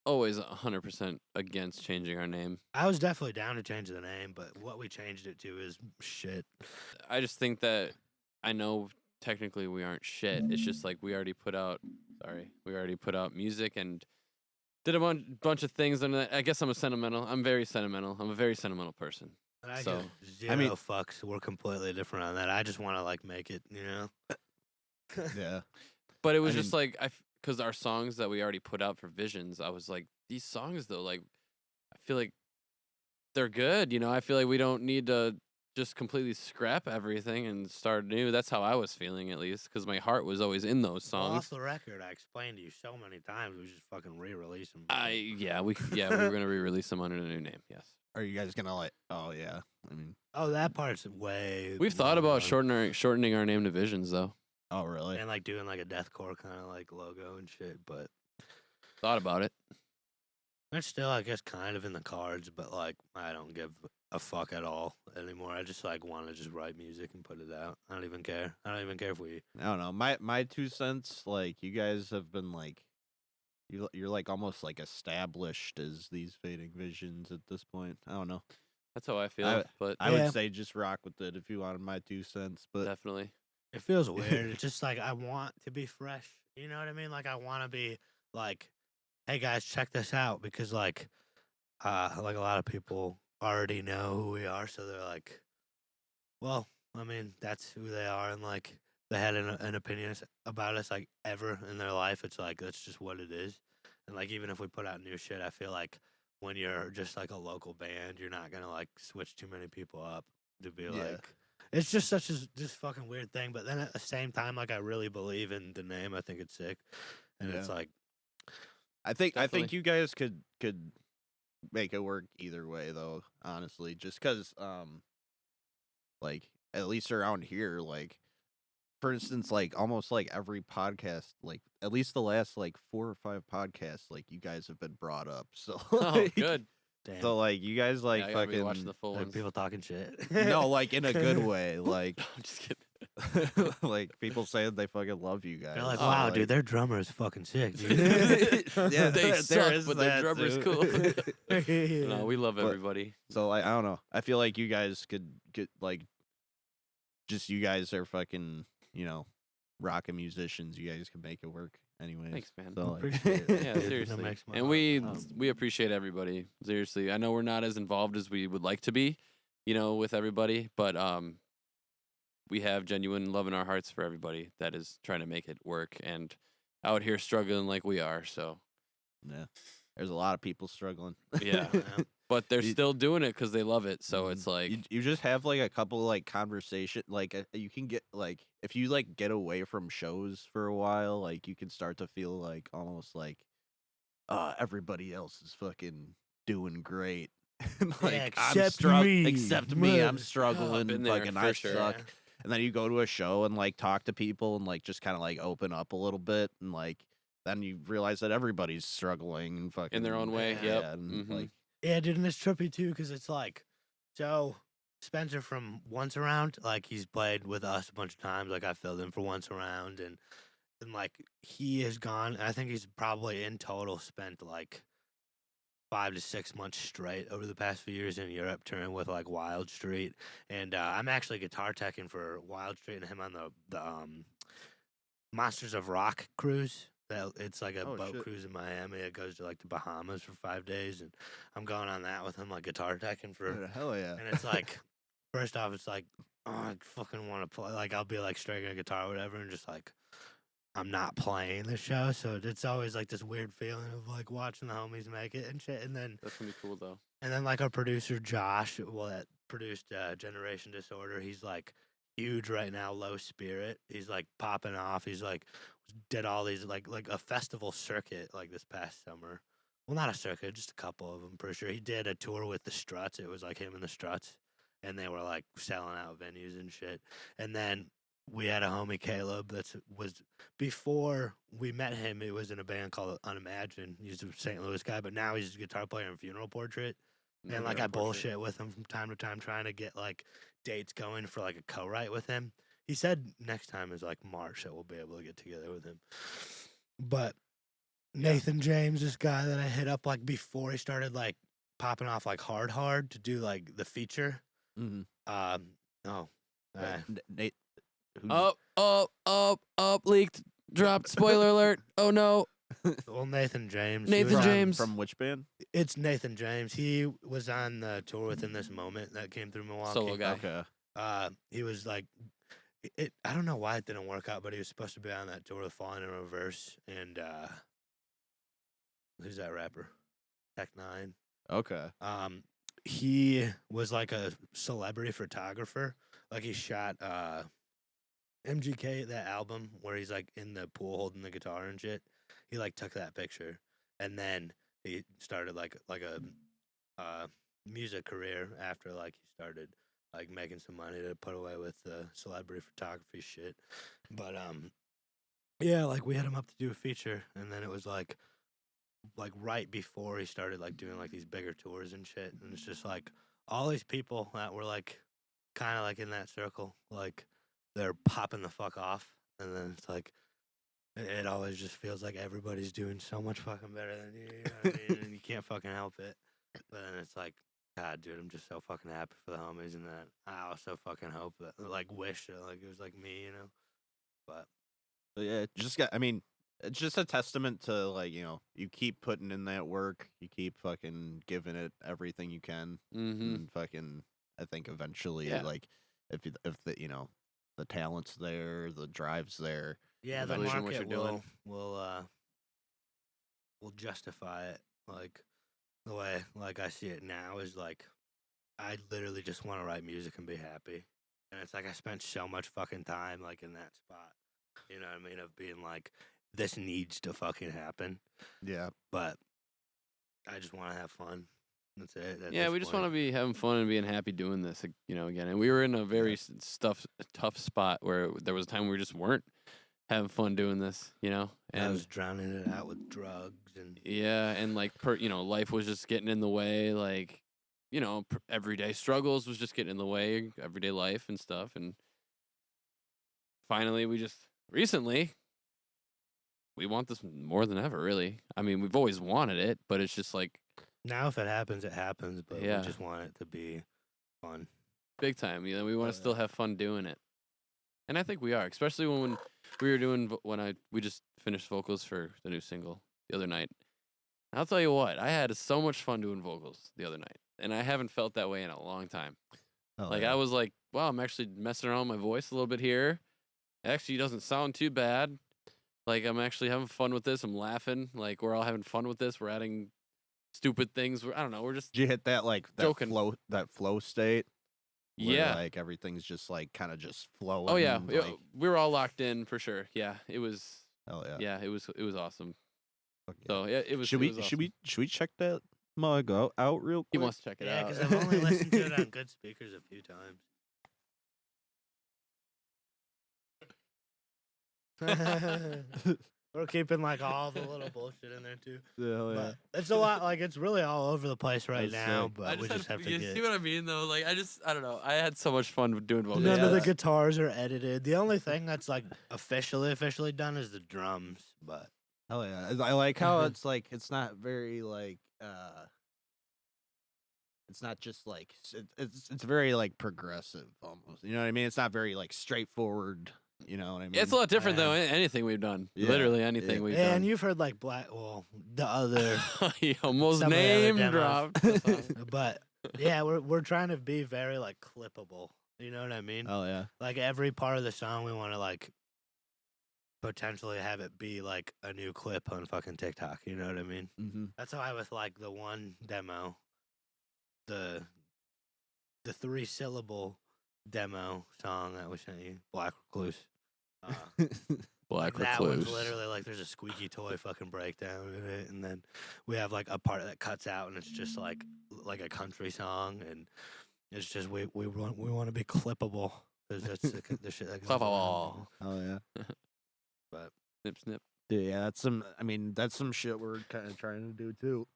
always 100% against changing our name. I was definitely down to change the name, but what we changed it to is shit. I just think that I know technically we aren't shit. It's just like we already put out music and did a bunch of things, and I guess I'm very sentimental. I'm a very sentimental person. And I So, give zero fucks. We're completely different on that. I just want to like make it, you know. Yeah. But it was just like because our songs that we already put out for Visions, I was like, these songs though, like I feel like they're good. You know, I feel like we don't need to just completely scrap everything and start new. That's how I was feeling, at least, because my heart was always in those Well, songs. off the record, I explained to you so many times. We just fucking re-release them. We were gonna re-release them under a new name. Yes. Are you guys gonna like? Oh yeah. I mean. Oh, that part's way. We've thought long about gone. shortening our name to Visions, though. Oh really? And like doing like a deathcore kind of like logo and shit, but Thought about it. it's still, I guess, kind of in the cards. But like, I don't give a fuck at all anymore. I just like want to just write music and put it out. I don't even care. I don't even care if we. I don't know. My 2 cents. Like you guys have been like, you're like almost like established as these Fading Visions at this point. I don't know. That's how I feel. But I Yeah. would say just rock with it if you wanted my 2 cents. But definitely. It feels weird. It's just like I want to be fresh. You know what I mean? Like I want to be like, hey guys, check this out, because like a lot of people already know who we are, so they're like, well, I mean, that's who they are, and like they had an opinion about us like ever in their life. It's like that's just what it is. And like even if we put out new shit, I feel like when you're just like a local band, you're not gonna like switch too many people up to be like. It's just such a just fucking weird thing, but then at the same time, like I really believe in the name. I think it's sick, and it's Yeah. like I think Definitely. you guys could make it work either way though. Honestly, just because like at least around here, like for instance, like almost like every podcast, like at least the last like 4 or 5 podcasts, like you guys have been brought up. So Oh, like, good. damn, So like you guys like Yeah, I gotta rewatch fucking the full like ones. people talking shit. no, like in a good way, like I'm just kidding. like people saying they fucking love you guys. They're like, Oh, wow, like- dude, their drummer is fucking sick, dude. yeah, They there suck, is but their that, drummer's too. cool. No, we love But- everybody. So like I don't know. I feel like you guys could get like just you guys are fucking, rockin' musicians. You guys can make it work anyways. Thanks, man. So, like, Appreciate it. Yeah, That seriously. makes my And heart we appreciate everybody. Seriously. I know we're not as involved as we would like to be, with everybody, but we have genuine love in our hearts for everybody that is trying to make it work and out here struggling like we are. So, yeah. There's a lot of people struggling. yeah. Yeah. But they're You- still doing it because they love it. So Mhm. it's like, you just have like a couple like conversation, like you can get like if you like get away from shows for a while, like you can start to feel like almost like everybody else is fucking doing great. And, like Yeah, I'm except me. except me, I'm Yeah. struggling, been there fucking for I sure. suck. And then you go to a show and like talk to people and like just kind of like open up a little bit and like then you realize that everybody's struggling and fucking in their own way. Yeah, Yep. and, Mhm. like Yeah, dude, and it's trippy too, because it's like, so Spencer from Once Around, like he's played with us a bunch of times. Like I filled in for Once Around, and like he has gone. I think he's probably in total spent like 5 to 6 months straight over the past few years in Europe touring with like Wild Street, and I'm actually guitar teching for Wild Street and him on the Monsters of Rock cruise. It's like a Oh, boat shit. cruise in Miami. It goes to like the Bahamas for 5 days, and I'm going on that with him, like guitar teching for. hell yeah. And it's like, first off, it's like, oh, I fucking want to play. Like I'll be like stringing a guitar or whatever, and just like I'm not playing the show, so it's always like this weird feeling of like watching the homies make it and shit. And then That's going to be cool, though. like our producer Josh, well, that produced Generation Disorder. He's like huge right now, low spirit. He's like popping off. He's like did all these like a festival circuit like this past summer. Well, not a circuit, just a couple of them. Pretty sure he did a tour with the Struts. It was like him and the Struts, and they were like selling out venues and shit. And then we had a homie Caleb that was before we met him. It was in a band called Unimagine. He's a St. Louis guy, but now he's a guitar player in Funeral Portrait. And like I bullshit with him from time to time, trying to get like dates going for like a co-write with him. He said next time is like March that we'll be able to get together with him. But Nathan James, this guy that I hit up like before he started like popping off like hard to do like the feature. Mm-hmm. Nate. Up, leaked, dropped. Spoiler alert. Oh no. Well, Nathan James. Nathan James. From which band? It's Nathan James. He was on the tour Within This Moment that came through Milwaukee. Solo guy. Okay. He was like, I don't know why it didn't work out, but he was supposed to be on that tour with Falling in Reverse and who's that rapper? Tech9. Okay. He was like a celebrity photographer. Like he shot MGK, that album where he's like in the pool holding the guitar and shit. He like took that picture, and then he started like a music career after like he started like making some money to put away with the celebrity photography shit. But yeah, like we had him up to do a feature, and then it was like right before he started like doing like these bigger tours and shit, and it's just like all these people that were like kind of like in that circle, like they're popping the fuck off, and then it's like it always just feels like everybody's doing so much fucking better than you, you know what I mean? And you can't fucking help it. But then it's like, God, dude, I'm just so fucking happy for the homies, and that I also fucking hope that, like, wish that, like, it was like me, you know? But yeah, it's just a testament to, like, you know, you keep putting in that work, you keep fucking giving it everything you can, and fucking, I think eventually, like, if the, you know, the talent's there, the drive's there. yeah, the Eventually what market you're will justify it. Like the way like I see it now is like I literally just want to write music and be happy. And it's like I spent so much fucking time like in that spot. You know what I mean? Of being like, this needs to fucking happen. Yeah. But I just want to have fun. That's it. Yeah, we just want to be having fun and being happy doing this, you know, again. And we were in a very tough spot where there was a time we just weren't having fun doing this, you know. And I was drowning it out with drugs and yeah, and like you know, life was just getting in the way. Like, you know, everyday struggles was just getting in the way, everyday life and stuff. And finally, recently, we want this more than ever. Really, I mean, we've always wanted it, but it's just like. Now, if it happens, it happens. But Yeah. we just want it to be fun. Big time. You know, we want to still have fun doing it. And I think we are, especially when we were doing, we just finished vocals for the new single the other night. I'll tell you what, I had so much fun doing vocals the other night. And I haven't felt that way in a long time. Oh, like, yeah. I was like, wow, I'm actually messing around with my voice a little bit here. It actually doesn't sound too bad. Like, I'm actually having fun with this. I'm laughing. Like, we're all having fun with this. We're adding stupid things. I don't know. We're just Did you hit that like joking. that flow state? Where, yeah. like everything's just like kind of just flowing. Oh yeah, like, we were all locked in for sure. Yeah, it was. Hell yeah. Yeah, it was awesome. Fuck yeah. So yeah, it was. Should it was we awesome. should we check that mug out real quick? He wants to check it Yeah, out. because I've only listened to it on good speakers a few times. We're keeping like all the little bullshit in there too. Hell yeah. But it's a lot. Like it's really all over the place right That's now. sick. But we just have to you get. see what I mean though? Like I don't know. I had so much fun doing vocals. None of the Yeah. guitars are edited. The only thing that's like officially done is the drums. But Hell yeah. I like how it's like it's not very like it's not just like it's very like progressive almost. You know what I mean? It's not very like straightforward. You know what I mean? It's a lot different than anything we've done. Yeah. Literally anything Yeah. we've and done. you've heard like the other. He almost some of the other name demos. dropped. But yeah, we're trying to be very like clippable. You know what I mean? Oh yeah. Like every part of the song, we want to like potentially have it be like a new clip on fucking TikTok. You know what I mean? Mm-hmm. That's how I with like the one demo, the the 3-syllable demo song that we sent you, Black Recluse. Black That one's Recluse. literally like there's a squeaky toy fucking breakdown in it, and then we have like a part that cuts out, and it's just like a country song, and it's just we want to be clippable because that's the shit that goes Clippable. on. Oh yeah. But Snip, snip. Yeah, that's some. I mean, that's some shit we're kind of trying to do too.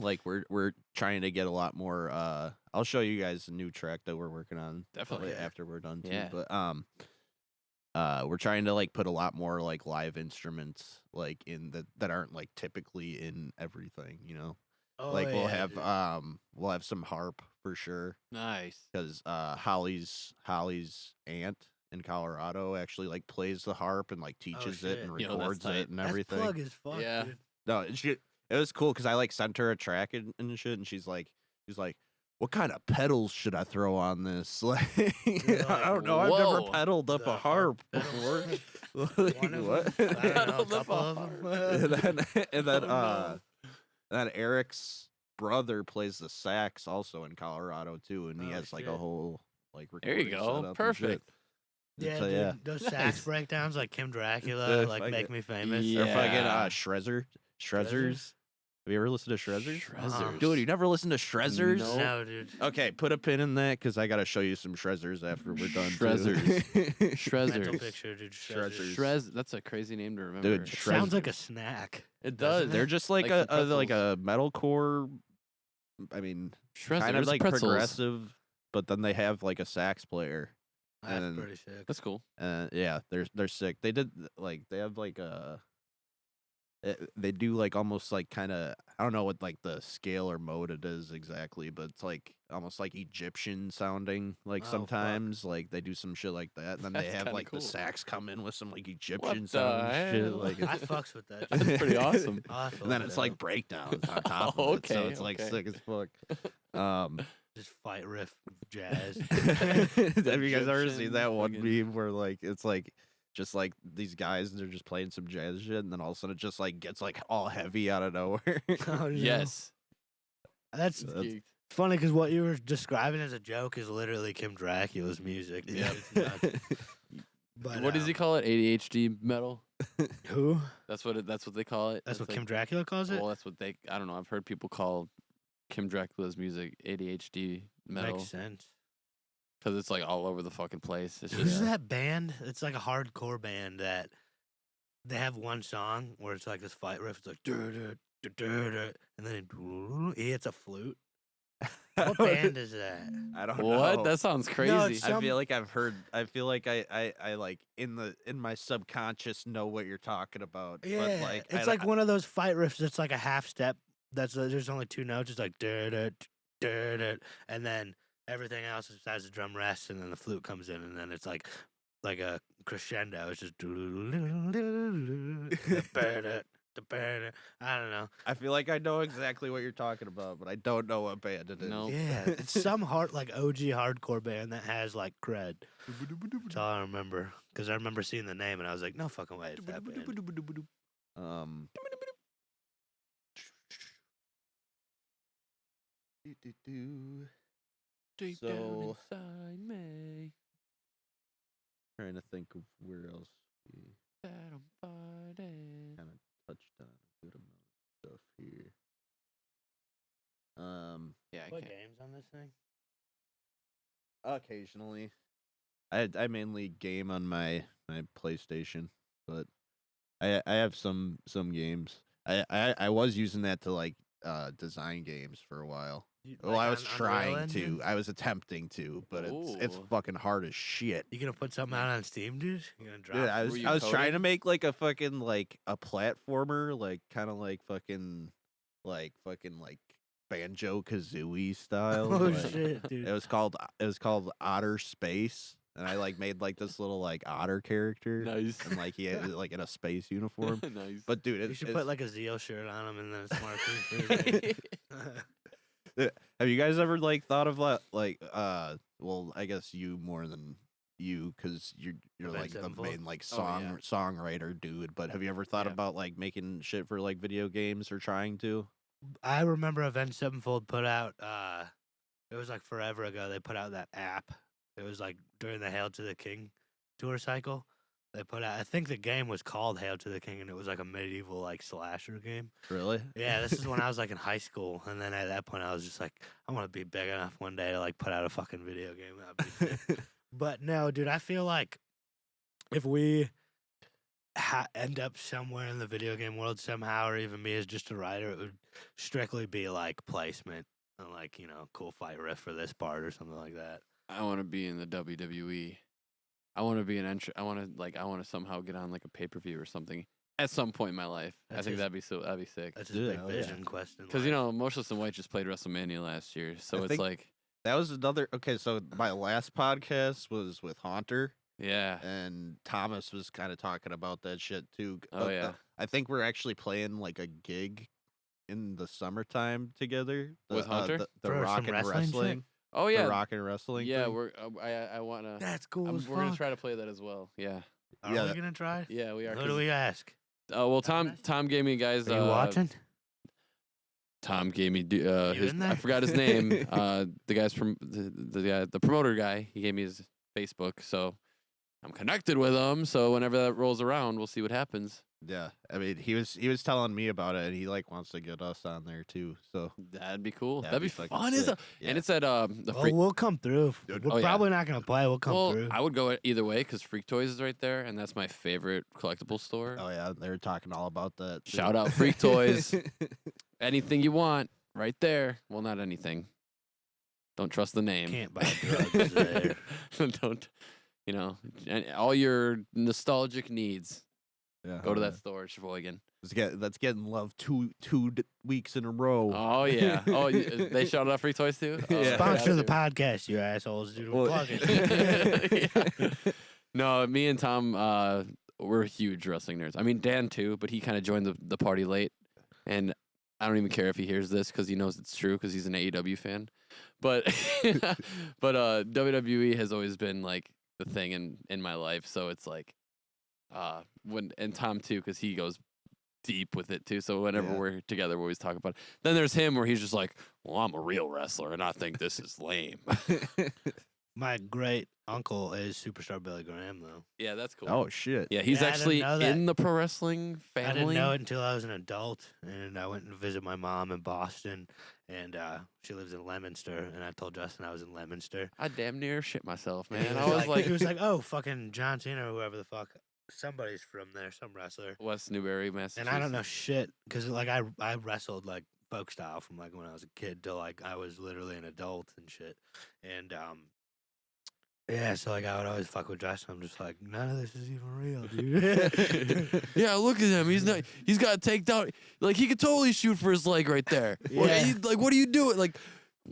Like we're trying to get a lot more. I'll show you guys a new track that we're working on Definitely. Yeah. after we're done too. Yeah. But we're trying to like put a lot more like live instruments like in that aren't like typically in everything. You know, like we'll have some harp for sure. Nice. Because Holly's aunt in Colorado actually like plays the harp and like teaches it and Yo, that's records tight. it and That's everything. plug as fuck. Yeah. Dude. No, it was cool because I like sent her a track and shit, and she's like, what kind of pedals should I throw on this? Like, I don't know. I've never whoa. pedaled up The a harp pedals. before. Like, One of what? them? I don't know, a Pedaled up couple a of harp. them. and then Oh, no. then Eric's brother plays the sax also in Colorado too, and he Oh, has like a shit. whole like There you recording go. setup and shit. Perfect. Yeah, So, dude, yeah. those Nice. sax breakdowns like Kim Dracula, Yeah, like fuck make it. me famous. Yeah. Or fucking Shrezzers? Shrezzers. Have you ever listened to Shrezzers? Shrezzers. Dude, you never listened to Shrezzers? No. No, dude. Okay, put a pin in that because I gotta show you some Shrezzers after we're done. Shrezzers. Mental Shrezzers. picture, dude. Shrezzers. Shrez. That's a crazy name to remember. Dude, Sounds like a snack. It doesn't does. it? They're just like, Like a some like a metalcore. I mean, Shrezzers. kind of like pretzels. progressive, but then they have like a sax player. That's And- pretty sick. That's cool. Yeah, they're sick. They did like they have like they do like almost like kind of I don't know what like the scale or mode it is exactly, but it's like almost like Egyptian sounding. Like Oh, fuck. sometimes like they do some shit like that, and then they That's have kinda like cool. the sax come in with some like Egyptian the sound and shit. hell? Like, I it's- fucz with that. That's dude. pretty awesome. I'll have to and then look it's it like up. breakdowns on top Oh, of it, so okay, it's like okay. sick as fuck. Just fight riff jazz. Have you guys ever seen Egyptian that one fucking- meme where like it's like just like these guys and they're just playing some jazz shit and then all of a sudden it just like gets like all heavy out of nowhere? Oh, no. Yes. That's That's- Geeked. funny because what you were describing as a joke is literally Kim Dracula's music. dude. Yeah. It's nuts. But, What does he call it? ADHD metal. Who? That's what they call it. That's what like- Kim Dracula calls it? Well, that's what they. I don't know. I've heard people call Kim Dracula's music ADHD metal Makes sense. because it's like all over the fucking place. It's Who's just that band? It's like a hardcore band that they have one song where it's like this fight riff. It's like and then he hits a flute. What band is that? I don't what? know. That sounds crazy. it's- I some- feel like I've heard. I feel like I like in my subconscious know what you're talking about. Yeah, but like it's like one of those fight riffs that's like a half step. That's there's only two notes. It's like and then everything else besides the drum rests, and then the flute comes in, and then it's like a crescendo. It's just I don't know. I feel like I know exactly what you're talking about, but I don't know what band it is. Nope. Yeah, it's some like OG hardcore band that has like cred. That's all I remember because I remember seeing the name and I was like, no fucking way, it's that band. Um. Deep So- down inside me, Trying to think of where else we that I'm fighting. kind of touched on a good amount of stuff here. Yeah, I What can't. games on this thing? Occasionally, I mainly game on my PlayStation, but I have some games. I was using that to like design games for a while. Well, I was trying to. I was attempting to, but it's Ooh. fucking hard as shit. You gonna put something out on Steam, dude? You gonna drop? Dude, it? Were you I was trying to coding? make like a fucking like a platformer, like kind of like fucking Banjo Kazooie style. Oh but shit, dude. It was called Otter Space, and I like made like this little like otter character, Nice. and like he had like in a space uniform. Nice. But dude, You should put like a Zeo shirt on him and then a smart thing. have you guys ever like thought of like well, I guess you more than you because you're Avenged like the Sevenfold? main like Oh, yeah. songwriter dude. But have you ever thought Yeah. about like making shit for like video games or trying to? I remember Avenged Sevenfold put out It was like forever ago. They put out that app. It was like during the Hail to the King tour cycle. They put out. I think the game was called Hail to the King, and it was like a medieval like slasher game. Really? Yeah, this is when I was like in high school, and then at that point I was just like, I want to be big enough one day to like put out a fucking video game. That'd be sick. But no, dude, I feel like if we end up somewhere in the video game world somehow, or even me as just a writer, it would strictly be like placement and like cool fight riff for this part or something like that. I want to be in the WWE. I want to be an entry. I want to somehow get on like a pay-per-view or something at some point in my life. I think that'd be sick. That's just a big Yeah, vision question. Because Motionless in White just played WrestleMania last year, so it's like that was another. Okay, so my last podcast was with Haunter, yeah, and Thomas was kind of talking about that shit too. Oh, yeah. I think we're actually playing like a gig in the summertime together With Hunter? the For rock some and wrestling shit? wrestling. oh yeah, The rock and wrestling. yeah. thing. I want to. That's cool as We're gonna fuck. try to play that as well. Yeah, Are Yeah, we that- gonna try? yeah, we are. Who do we ask? Well, Tom gave me guys. Are you watching? Tom gave me You his. in there? I forgot his name. The guys from the promoter guy. He gave me his Facebook, so I'm connected with him. So whenever that rolls around, we'll see what happens. Yeah, I mean, he was telling me about it, and he like wants to get us on there too. So That'd be cool. That'd That'd be be fucking fun. sick. And it's at the Well, Freak. we'll come through. Dude, We're oh, yeah. probably not gonna play. We'll come Well, through. I would go either way because Freak Toys is right there, and that's my favorite collectible store. oh yeah, they were talking all about that. too. Shout out Freak Toys. Anything you want, right there. Well, not anything. Don't trust the name. Can't buy drugs there. Don't, and all your nostalgic needs. Yeah, Go to that store at Sheboygan. That's getting love two weeks in a row. Oh yeah. Oh, they shouted out Free Toys too. Oh, Yeah. Sponsor the got podcast, you assholes. Dude, Well- plug it. Yeah. No, me and Tom, we're huge wrestling nerds. I mean, Dan too, but he kind of joined the party late, and I don't even care if he hears this because he knows it's true because he's an AEW fan. But WWE has always been like the thing in my life, so it's like and Tom too because he goes deep with it too. So whenever Yeah. we're together, we always talk about it. Then there's him where he's just like, "Well, I'm a real wrestler, and I think this is lame." My great uncle is Superstar Billy Graham, though. Yeah, that's cool. Oh shit. Yeah, he's Yeah, I didn't actually know that. in the pro wrestling family. I didn't know it until I was an adult, and I went and visit my mom in Boston, and she lives in Leominster, and I told Justin I was in Leominster. I damn near shit myself, And man. he I was he like, was like, oh, fucking John Cena or whoever the fuck. Somebody's from there, some wrestler. West Newbury, Massachusetts. And I don't know shit, because like I wrestled like folk style from like when I was a kid till like I was literally an adult and shit. And yeah, so like I would always fuck with Justin. I'm just like, none of this is even real, dude. Yeah, look at him. He's not. He's got taken out. Like he could totally shoot for his leg right there. Yeah. What are you doing? Like,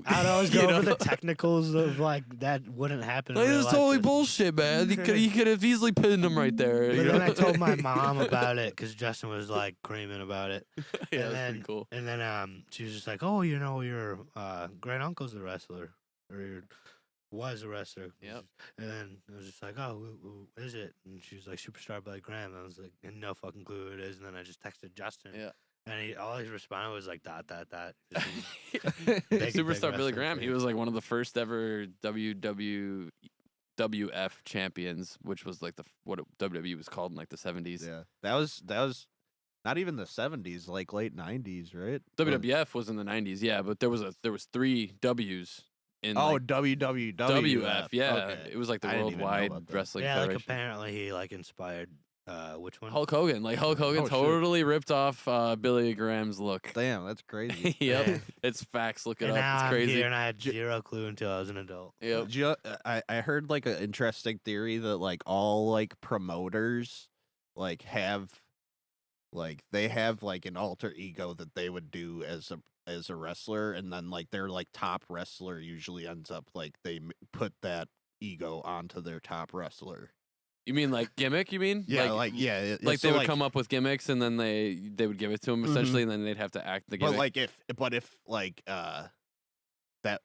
I'd always you go know? over the technicals of like that wouldn't happen. in Like, real this is life, totally but- bullshit, man. He could have easily pinned him right there. But you then know? I told my mom about it because Justin was like creaming about it. yeah, and that's then, pretty cool. And then she was just like, "Oh, your great uncle's a wrestler, or was a wrestler." Yep. And then I was just like, "Oh, who is it?" And she was like, "Superstar Billy Graham." I was like, "No fucking clue who it is." And then I just texted Justin. Yeah. And all he responded was like, "Dot dot dot." Superstar Billy wrestling Graham. He fan. was like one of the first ever WWF champions, which was like what WWE was called in like the 70s. Yeah, that was not even the 70s, like late 90s, right? WWF was in the 90s, yeah, but there was 3 W's in Oh, like, WWF. WF, yeah. Okay. It was like the I didn't even know Worldwide about that. Wrestling Yeah, like Federation. apparently he like inspired which one? Hulk Hogan. Like Hulk Hogan Oh, shit. totally ripped off Billy Graham's look. Damn, that's crazy. Yep. Yeah. It's facts. Look it And up. now It's I'm crazy. here and I had zero clue until I was an adult. Yep. Did you- I heard like an interesting theory that like all like promoters like have like they have like an alter ego that they would do as a wrestler, and then like their like top wrestler usually ends up like they put that ego onto their top wrestler. You mean like gimmick, you mean? Yeah, Like so, they would come up with gimmicks and then they would give it to him essentially, and then they'd have to act the gimmick. But like if like that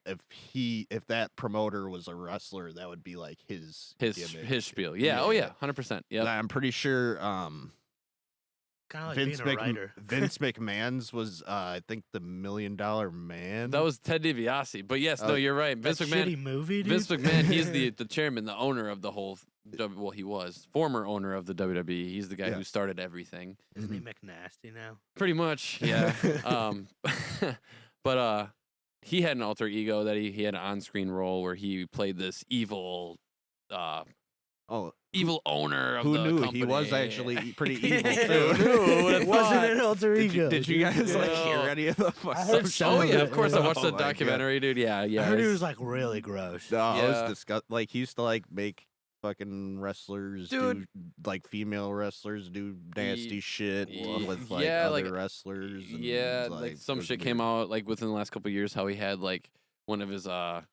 if that promoter was a wrestler, that would be like his gimmick. his spiel. Yeah. Oh yeah. 100%. And Yep. I'm pretty sure kind of like being a writer. Vince McMahon's was, I think, the $1 Million Man. That was Ted DiBiase. But yes, no, you're right. Vince That McMahon. shitty movie, dude. Vince McMahon, he's the chairman, the owner of the whole. Well, he was former owner of the WWE. He's the guy who started everything. Isn't he McNasty now? Pretty much, yeah. But he had an alter ego that he had an on-screen role where he played this evil, evil owner of who the knew company. he was actually pretty evil Who too. knew? Would've It wasn't thought. an alter ego. Did you guys like No. hear any of the fuck? I heard some Oh of yeah, it, of course I yeah. watched the Oh my God. documentary, dude. Yeah. I heard he was like really gross. No, it was Yeah. disgusting. Like he used to like make fucking wrestlers Dude. do like female wrestlers do nasty shit with like yeah, other like, wrestlers. And yeah, like some it was shit weird. came out like within the last couple of years how he had like one of his or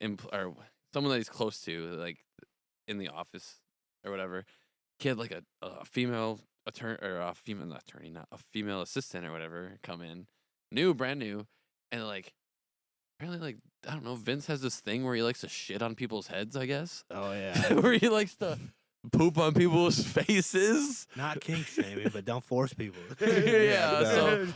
someone that he's close to like in the office or whatever. He had like a female attorney or a female not attorney, not a female assistant or whatever come in, brand new, and like apparently like I don't know, Vince has this thing where he likes to shit on people's heads, I guess. Oh yeah. Where he likes to poop on people's faces. Not kink shaming, but don't force people. Yeah, no.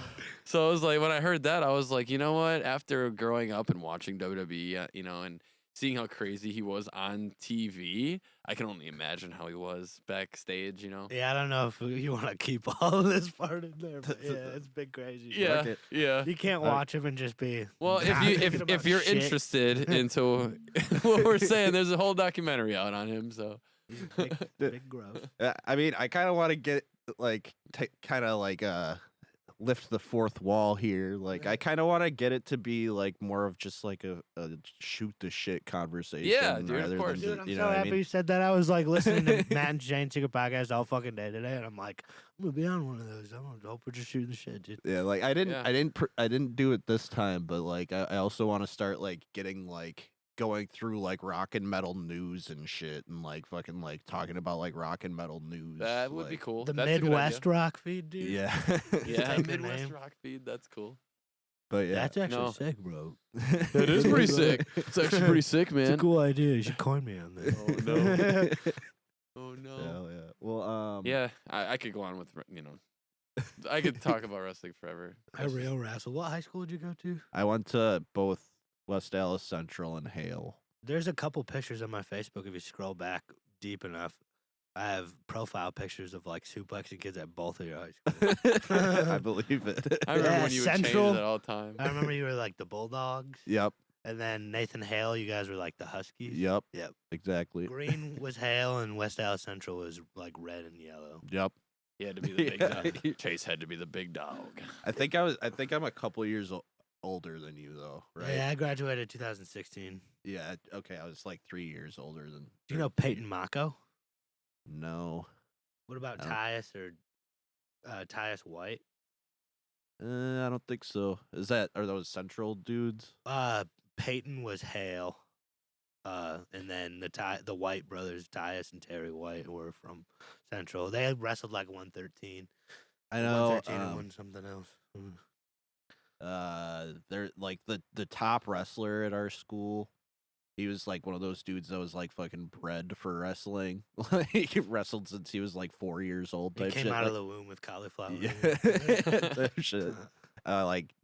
So I was like, when I heard that, I was like, you know what? After growing up and watching WWE, and seeing how crazy he was on TV, I can only imagine how he was backstage. Yeah, I don't know if you want to keep all of this part in there, but yeah, it's been crazy. Yeah, it. yeah. You can't watch him and just be. Well, not thinking if about you're shit. interested into what we're saying, there's a whole documentary out on him. So He's a big gross. I mean, I kind of want to get like kind of like lift the fourth wall here. Like I kind of want to get it to be like more of just like a shoot the shit conversation. Yeah, dude, of rather course. than, Dude, I'm you so know what I happy mean? you said that. I was like listening to Matt and Jane Secret podcast all fucking day today, and I'm like, I'm gonna be on one of those. I hope we're just shooting the shit, dude. Yeah, like I Yeah. didn't do it this time, but like I also want to start like getting like going through like rock and metal news and shit, and like fucking like talking about like rock and metal news. that would be like- cool. The That's a good idea. Midwest rock feed, dude. Yeah, Yeah, Take the Midwest name. rock feed. That's cool. but yeah, That's actually No. sick, bro. That is pretty sick. It's actually pretty sick, It's a man. cool idea. You should coin me on that. Oh, no. Oh no. Hell yeah. Well, Yeah, I could go on with I could talk about wrestling forever. I real wrestle. What high school did you go to? I went to both West Dallas Central and Hale. There's a couple pictures on my Facebook. If you scroll back deep enough, I have profile pictures of like suplexing kids at both of your high schools. I believe it. I remember Yeah, when you would Central. change it all the time. I remember you were like the Bulldogs, Yep. and then Nathan Hale, you guys were like the Huskies. Yep. Yep. Exactly. Green was Hale, and West Dallas Central was like red and yellow. Yep. He had to be the big Yeah. dog. Chase had to be the big dog. I think I'm a couple years older than you though, right? Yeah, I graduated 2016. Yeah. Okay. I was like 3 years older than. Do you know Peyton Mako? No. What about I don't- Tyus or Tyus White? I don't think so. Are those Central dudes? Peyton was Hale. And then the White brothers, Tyus and Terry White, were from Central. They had wrestled like 113. I know. 113 and won something else. They're like the top wrestler at our school. He was like one of those dudes that was like fucking bred for wrestling. Like he wrestled since he was like 4 years old. He Type came shit. out like, of the womb with cauliflower. yeah, ears. type shit. Like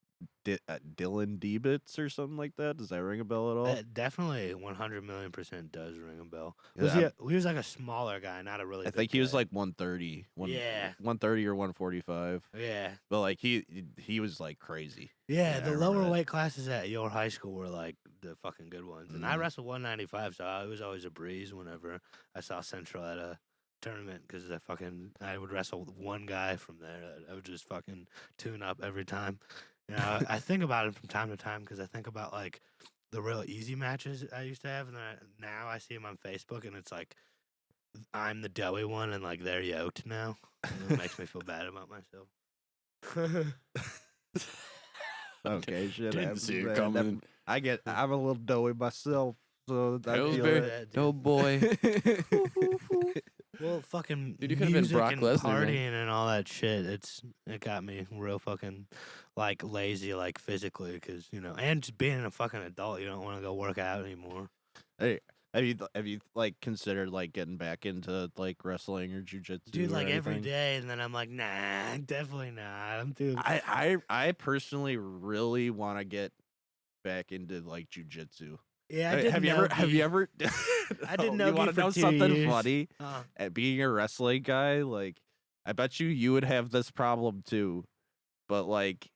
Dylan Diebitz or something like that. Does that ring a bell at all? That definitely 100 million% does ring a bell. Yeah, He was like a smaller guy, not a really. I big think he was guy. like 130. Yeah. 130 or 145. Yeah. But like he was like crazy. Yeah, Yeah, I the remember lower that. weight classes at your high school were like the fucking good ones. And I Mhm. wrestled 195, so it was always a breeze whenever I saw Central at a tournament because I would wrestle with one guy from there. I would just fucking tune up every time. You know, I think about it from time to time because I think about like the real easy matches I used to have, and then now I see them on Facebook, and it's like I'm the doughy one, and like they're yoked now. And it makes me feel bad about myself. Okay, shit. Didn't happens, see it man. coming. I'm a little doughy myself, so I feel Pillsbury. it. Oh boy. Well, fucking Dude, you could've been music Brock and Lesnar, man. partying and all that shit. It got me real fucking like lazy, like physically, because and just being a fucking adult, you don't want to go work out anymore. Hey, Have you like considered like getting back into like wrestling or jujitsu Dude, or like every anything? day, and then I'm like, nah, definitely not. I'm too. I personally really want to get back into like jujitsu. Yeah, I did Have you nogi. ever I did you nogi want to for know 2 something years. funny? At being a wrestling guy, like I bet you would have this problem too. But like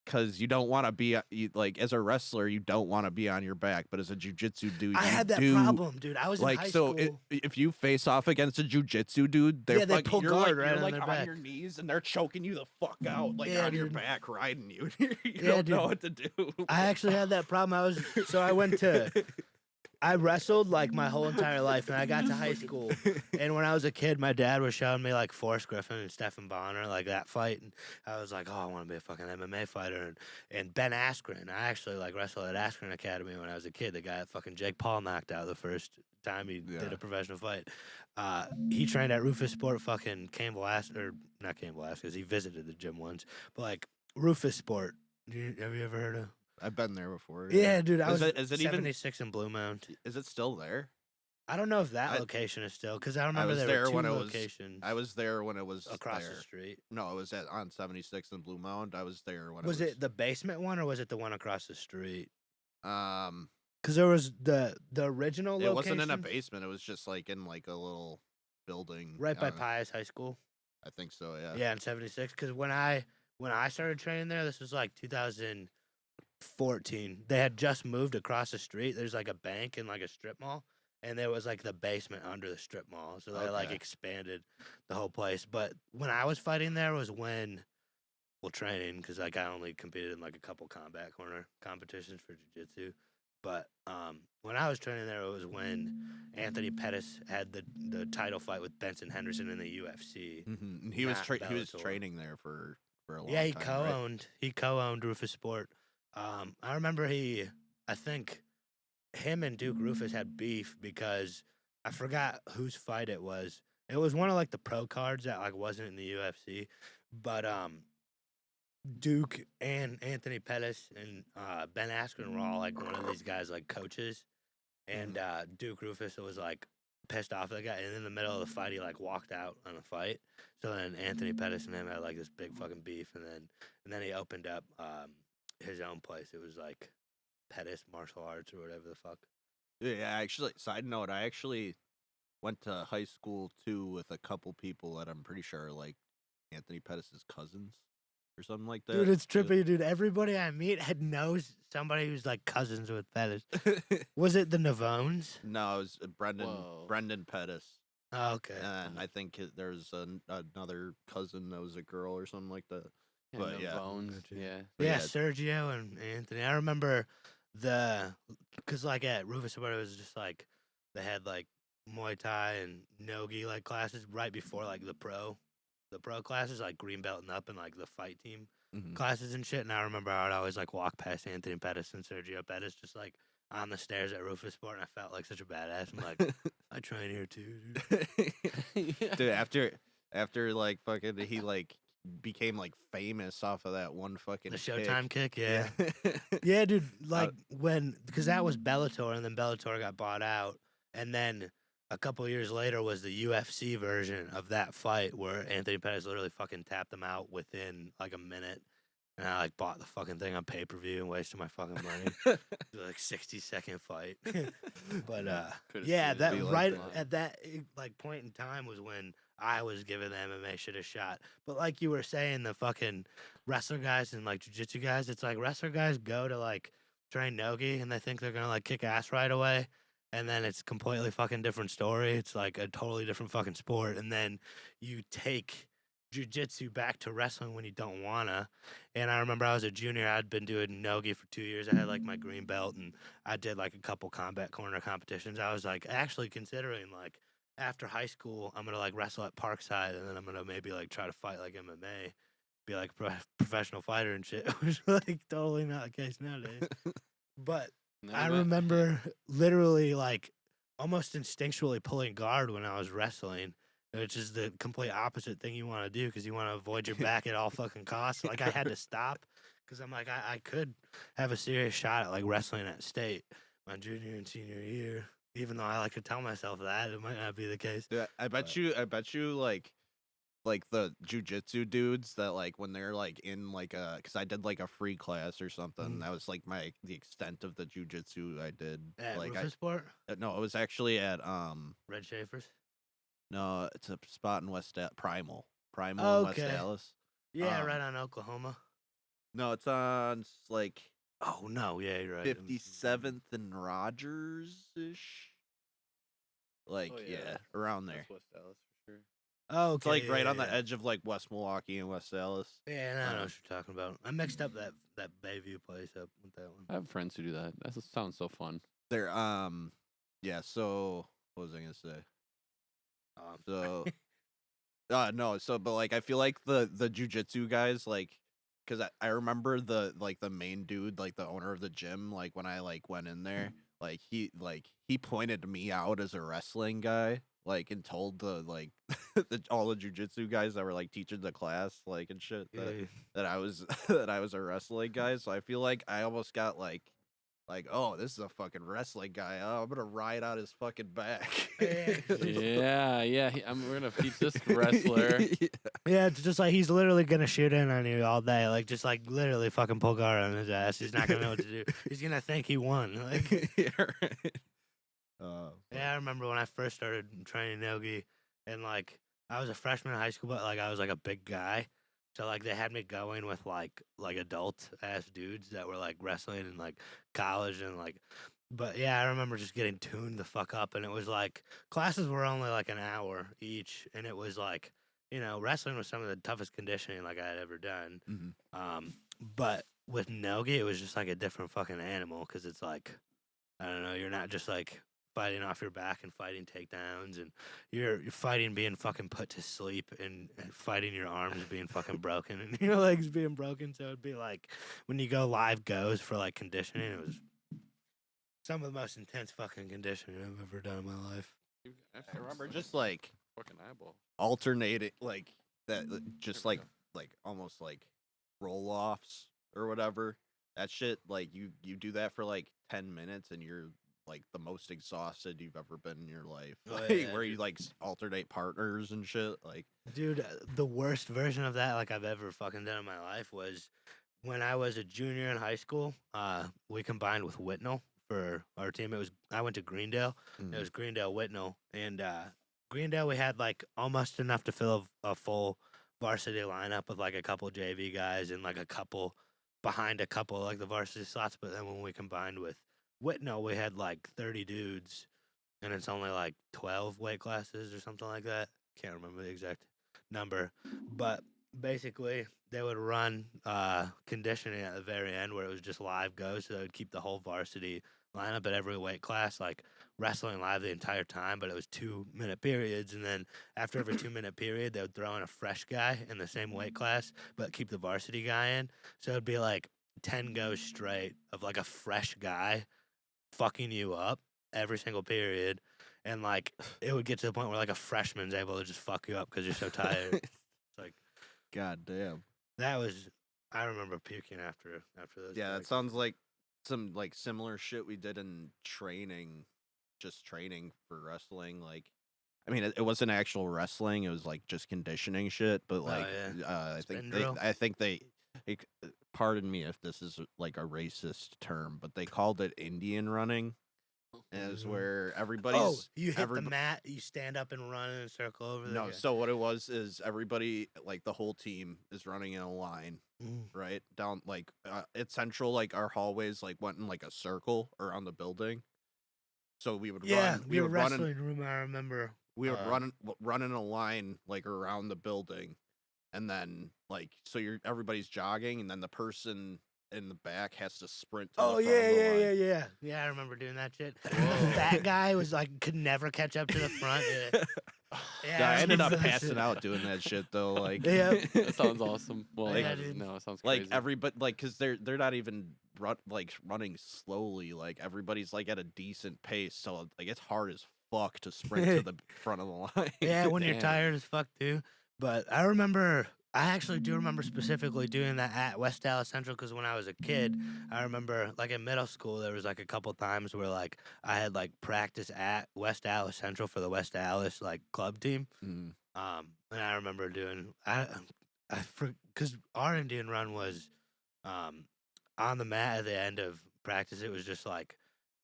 because you don't want to be like as a wrestler you don't want to be on your back, but as a jujitsu dude I you had that do. problem, dude. I was in Like high so school. if you face off against a jujitsu dude, they're Yeah, they fucking pull guard right you're on like their on back. your knees and they're choking you the fuck out like Yeah, on your dude. back riding you. You Yeah, don't know dude. what to do. I actually had that problem. I wrestled like my whole entire life, and I got to high school. And when I was a kid, my dad was showing me like Forrest Griffin and Stephen Bonner, like that fight, and I was like, oh, I want to be a fucking MMA fighter. And Ben Askren, I actually like wrestled at Askren Academy when I was a kid. The guy that fucking Jake Paul knocked out the first time he did a professional fight. He trained at Rufus Sport, fucking Campbell or not Campbell because he visited the gym once, but like Rufus Sport. Have you ever heard of? I've been there before. Yeah, dude. I Is was it even 76 in Blue Mount. is it still there? I don't know if that I- location is still because I I remember was there there were two when it was locations I was there when it was across there. the street. No, it was on 76th and Blue Mound. I was there when Was it the basement one or was it the one across the street? um Because there was the original it location. wasn't in a basement. It was just like in like a little building. Right by I don't know. Pius High School. I think so, yeah. Yeah, in 76. Because when I started training there, this was like 2014. They had just moved across the street. There's like a bank and like a strip mall. And there was like the basement under the strip mall. So they like Okay. expanded the whole place. But when I was fighting there was training, because like I only competed in like a couple combat corner competitions for jiu-jitsu. But when I was training there, it was when Anthony Pettis had the title fight with Benson Henderson in the UFC. Mm-hmm. He was Not he was Bellator. training there for a long Yeah, he time. Right? co-owned. He co-owned Rufus Sport. I remember I think him and Duke Rufus had beef because I forgot whose fight it was. It was one of like the pro cards that like wasn't in the UFC, but Duke and Anthony Pettis and Ben Askren were all like one of these guys like coaches, and Duke Rufus was like pissed off at the guy, and in the middle of the fight he like walked out on the fight. So then Anthony Pettis and him had like this big fucking beef, and then he opened up his own place. It was like Pettis Martial Arts or whatever the fuck. Yeah, actually, side note, I actually went to high school too with a couple people that I'm pretty sure are like Anthony Pettis' cousins or something like that. Dude, it's trippy, dude. Everybody I meet knows somebody who's like cousins with Pettis. Was it the Navones? No, it was Whoa. Brendan Pettis. Oh, okay. And I think there's another cousin that was a girl or something like that. Yeah, But no yeah. bones. Yeah. But Yeah, Sergio and Anthony. I remember because like at Rufus Sport, it was just like they had like Muay Thai and Nogi like classes right before like the pro classes, like green belt and up, and like the fight team Mhm. classes and shit. And I remember I would always like walk past Anthony Pettis and Sergio Pettis just like on the stairs at Rufus Sport, and I felt like such a badass. I'm like, I train here too, dude. Dude, after like fucking he like became like famous off of that one fucking The Showtime kick, yeah. Yeah. Yeah, dude, like because that was Bellator, and then Bellator got bought out, and then a couple years later was the UFC version of that fight where Anthony Pettis literally fucking tapped him out within like a minute, and I like bought the fucking thing on pay-per-view and wasted my fucking money. It was like 60-second fight, but Could've yeah, seen it that be like right that. at that like point in time was when I was giving the MMA shit a shot. But like you were saying, the fucking wrestler guys and like jiu-jitsu guys, it's like wrestler guys go to like train Nogi and they think they're gonna like kick ass right away, and then it's completely fucking different story. It's like a totally different fucking sport, and then you take jiu-jitsu back to wrestling when you don't wanna. And I remember I was a junior, I'd been doing Nogi for 2 years. I had like my green belt, and I did like a couple combat corner competitions. I was like actually considering like after high school, I'm gonna like wrestle at Parkside, and then I'm gonna maybe like try to fight like MMA, be like a professional fighter and shit. Which like totally not the case nowadays. But And then I he went- remember literally like almost instinctually pulling guard when I was wrestling, which is the complete opposite thing you want to do because you want to avoid your back at all fucking costs. Like I had to stop because I'm like I could have a serious shot at like wrestling at state my junior and senior year. Even though I like to tell myself that, it might not be the case. Yeah, I bet you like the jujitsu dudes that like when they're like in like because I did like a free class or something. That was like the extent of the jujitsu I did. At Like Rufus Sport? no, it was actually at Red Schaefer's? no, it's a spot in Primal in West Okay. Dallas. Yeah, right on Oklahoma. No, it's on like Oh, no. Yeah, you're right. 57th and Rogers ish. Like Oh, yeah, yeah. around there. That's West Dallas for sure. Oh, It's okay. like right yeah, on the yeah. edge of like West Milwaukee and West Dallas. Yeah, and I know what you're talking about. I mixed up that Bayview place up with that one. I have friends who do that. That sounds so fun. They're yeah, so what was I gonna say? So no, so but like I feel like the jujitsu guys like because I remember the main dude, like the owner of the gym, like when I like went in there, like he pointed me out as a wrestling guy, like and told the like all the jujitsu guys that were like teaching the class, like and shit that I was that I was a wrestling guy. So I feel like I almost got like oh, this is a fucking wrestling guy. Oh, I'm gonna ride on his fucking back. Yeah. We're gonna teach this wrestler. Yeah, it's just like he's literally gonna shoot in on you all day, like just like literally fucking pull guard on his ass. He's not gonna know what to do. He's gonna think he won. Like, Yeah, right. yeah, I remember when I first started training nogi, and like I was a freshman in high school, but like I was like a big guy, so like they had me going with like adult ass dudes that were like wrestling in like college and like. But yeah, I remember just getting tuned the fuck up, and it was like classes were only like an hour each, and it was like wrestling was some of the toughest conditioning like I had ever done. But with nogi, it was just like a different fucking animal because it's like I don't know, you're not just like fighting off your back and fighting takedowns, and you're fighting being fucking put to sleep and fighting your arms being fucking broken and your legs being broken. So it'd be like when you go live goes for like conditioning, it was some of the most intense fucking conditioning I've ever done in my life. I remember just like fucking eyeball. alternating like that, just like almost like roll offs or whatever. That shit, like you do that for like 10 minutes and you're like the most exhausted you've ever been in your life. Oh, Like, yeah, where dude. you like alternate partners and shit. Like, Dude, the worst version of that like I've ever fucking done in my life was when I was a junior in high school. We combined with Whitnell for our team. I went to Greendale. It was Greendale Whitnell, and Greendale we had like almost enough to fill a full varsity lineup with like a couple JV guys and like a couple behind a couple like the varsity slots. But then when we combined with Whitnell, we had like 30 dudes, and it's only like 12 weight classes or something like that. Can't remember the exact number, but basically they would run conditioning at the very end where it was just live goes, so they would keep the whole varsity lineup at every weight class, like wrestling live the entire time, but it was 2-minute periods, and then after every 2-minute period they would throw in a fresh guy in the same weight class but keep the varsity guy in, so it'd be like 10 goes straight of like a fresh guy fucking you up every single period, and like it would get to the point where like a freshman's able to just fuck you up because you're so tired. It's like god damn. that was. I remember puking after those. Yeah, that like, sounds like some like similar shit we did in training, just training for wrestling. Like, I mean, it wasn't actual wrestling; it was like just conditioning shit. But like, Spin drill. I think they, pardon me if this is like a racist term, but they called it Indian running, as where everybody's you hit the everyb- mat, you stand up and run in a circle over there. No, so what it was is everybody, like the whole team, is running in a line, right down like it's central. Like our hallways, like went in like a circle around the building. So we would run. We your would run. wrestling room. I remember. We would run in a line like around the building, and then like so everybody's jogging, and then the person in the back has to sprint. To the front of the line. Yeah. I remember doing that shit. The fat guy was like could never catch up to the front. Yeah, I ended up passing out doing that shit though. Like, Yeah. That sounds awesome. Well, Yeah, dude. no, it sounds like crazy. everybody, like, cause they're not even running slowly. Like everybody's like at a decent pace, so like it's hard as fuck to sprint to the front of the line. Yeah, when you're Damn. tired as fuck too. But I remember I actually do remember specifically doing that at West Dallas Central because when I was a kid, I remember like in middle school there was like a couple times where like I had like practice at West Dallas Central for the West Dallas like club team. Mm. And I remember doing because our Indian run was on the mat at the end of practice. It was just like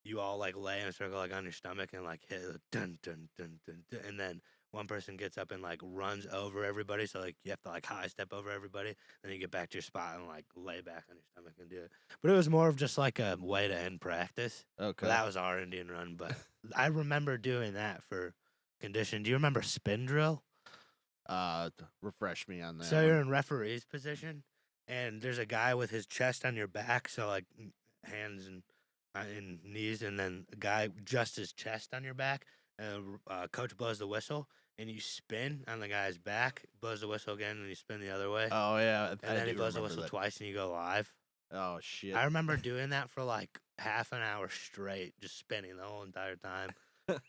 you all like lay in a circle like on your stomach and like hit dun dun dun dun, dun and then one person gets up and like runs over everybody. So like you have to like high step over everybody. Then you get back to your spot and like lay back on your stomach and do it. But it was more of just like a way to end practice. Okay. But that was our Indian run. But I remember doing that for condition. Do you remember spin drill? Refresh me on that. So you're in referee's position, and there's a guy with his chest on your back, so like hands and knees, and then a guy just his chest on your back. And coach blows the whistle, and you spin on the guy's back, blows the whistle again, and you spin the other way. Oh yeah, and then he blows the whistle twice, and you go live. Oh shit! I remember doing that for like half an hour straight, just spinning the whole entire time.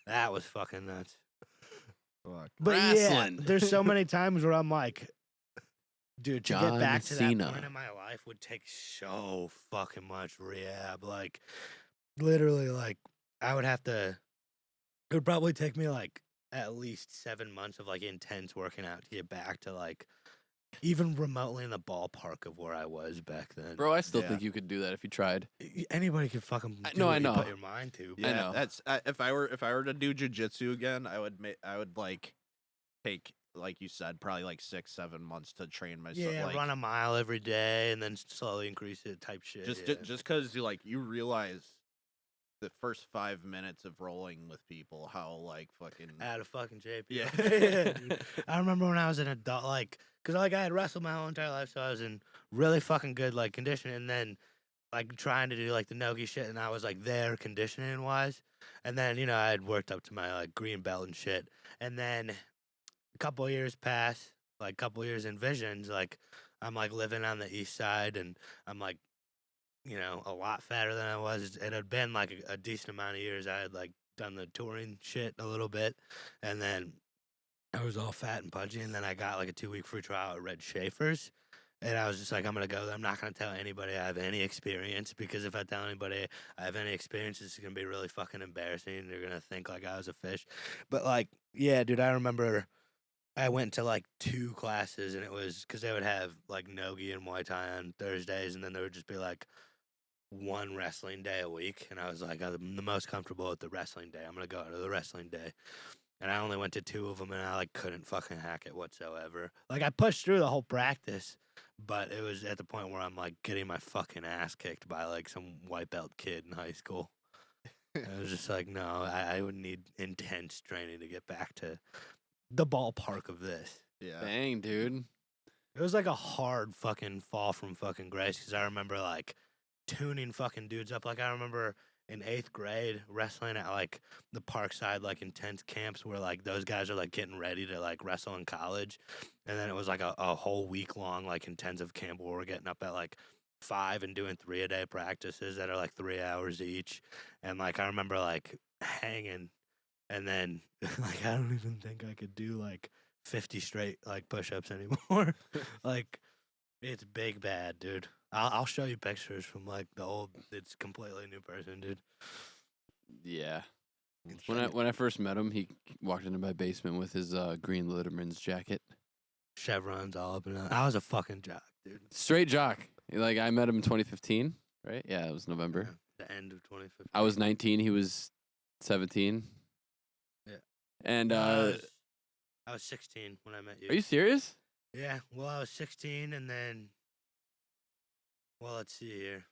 That was fucking nuts. Fuck. But Wrestling. yeah, there's so many times where I'm like, dude, to John get back to Cena. that point in my life would take so fucking much rehab. Like, literally, like, I would have to, it would probably take me like at least 7 months of like intense working out to get back to like even remotely in the ballpark of where I was back then. Bro, I still Yeah. think you could do that if you tried. Anybody could fucking do no, what I you know. put your mind to. Yeah, I know. that's if I were to do jujitsu again, I would like take, like you said, probably like 6-7 months to train myself. Yeah, like, run a mile every day and then slowly increase it type shit. just yeah. just because you realize the first 5 minutes of rolling with people how like fucking Out of fucking shape. Yeah. Yeah, dude. I remember when I was an adult, like, cause like I had wrestled my whole entire life, so I was in really fucking good like condition, and then like trying to do like the nogi shit, and I was like there conditioning wise, and then I had worked up to my like green belt and shit, and then a couple of years pass, like couple years in visions, like I'm like living on the east side, and I'm like a lot fatter than I was. It had been like a decent amount of years. I had like done the touring shit a little bit, and then I was all fat and pudgy. And then I got like a 2-week free trial at Red Schaefer's, and I was just like, I'm gonna go there. I'm not gonna tell anybody I have any experience, because if I tell anybody I have any experience, it's gonna be really fucking embarrassing. They're gonna think like I was a fish. But like, yeah, dude, I remember I went to like 2 classes, and it was because they would have like nogi and Muay Thai on Thursdays, and then there would just be like 1 wrestling day a week, and I was like, I'm the most comfortable at the wrestling day. I'm gonna go to the wrestling day, and I only went to 2 of them, and I like couldn't fucking hack it whatsoever. Like I pushed through the whole practice, but it was at the point where I'm like getting my fucking ass kicked by like some white belt kid in high school. And I was just like, no, I would need intense training to get back to the ballpark of this. yeah. Dang, dude. It was like a hard fucking fall from fucking grace, because I remember like tuning fucking dudes up. Like I remember in 8th grade wrestling at like the Parkside like intense camps where like those guys are like getting ready to like wrestle in college, and then it was like a whole week long like intensive camp where we're getting up at like 5 and doing 3-a-day practices that are like 3 hours each, and like I remember like hanging, and then like I don't even think I could do like 50 straight like push-ups anymore. Like it's big bad, dude. I'll show you pictures from like the old. It's completely new person, dude. Yeah. When I first met him, he walked into my basement with his green Litterman's jacket. Chevrons all up and down. I was a fucking jock, dude. Straight jock. Like I met him in 2015, right? Yeah, it was November. Yeah, the end of 2015. I was 19. He was 17. Yeah. And I was 16 when I met you. are you serious? Yeah. Well, I was 16, and then. Well, let's see here.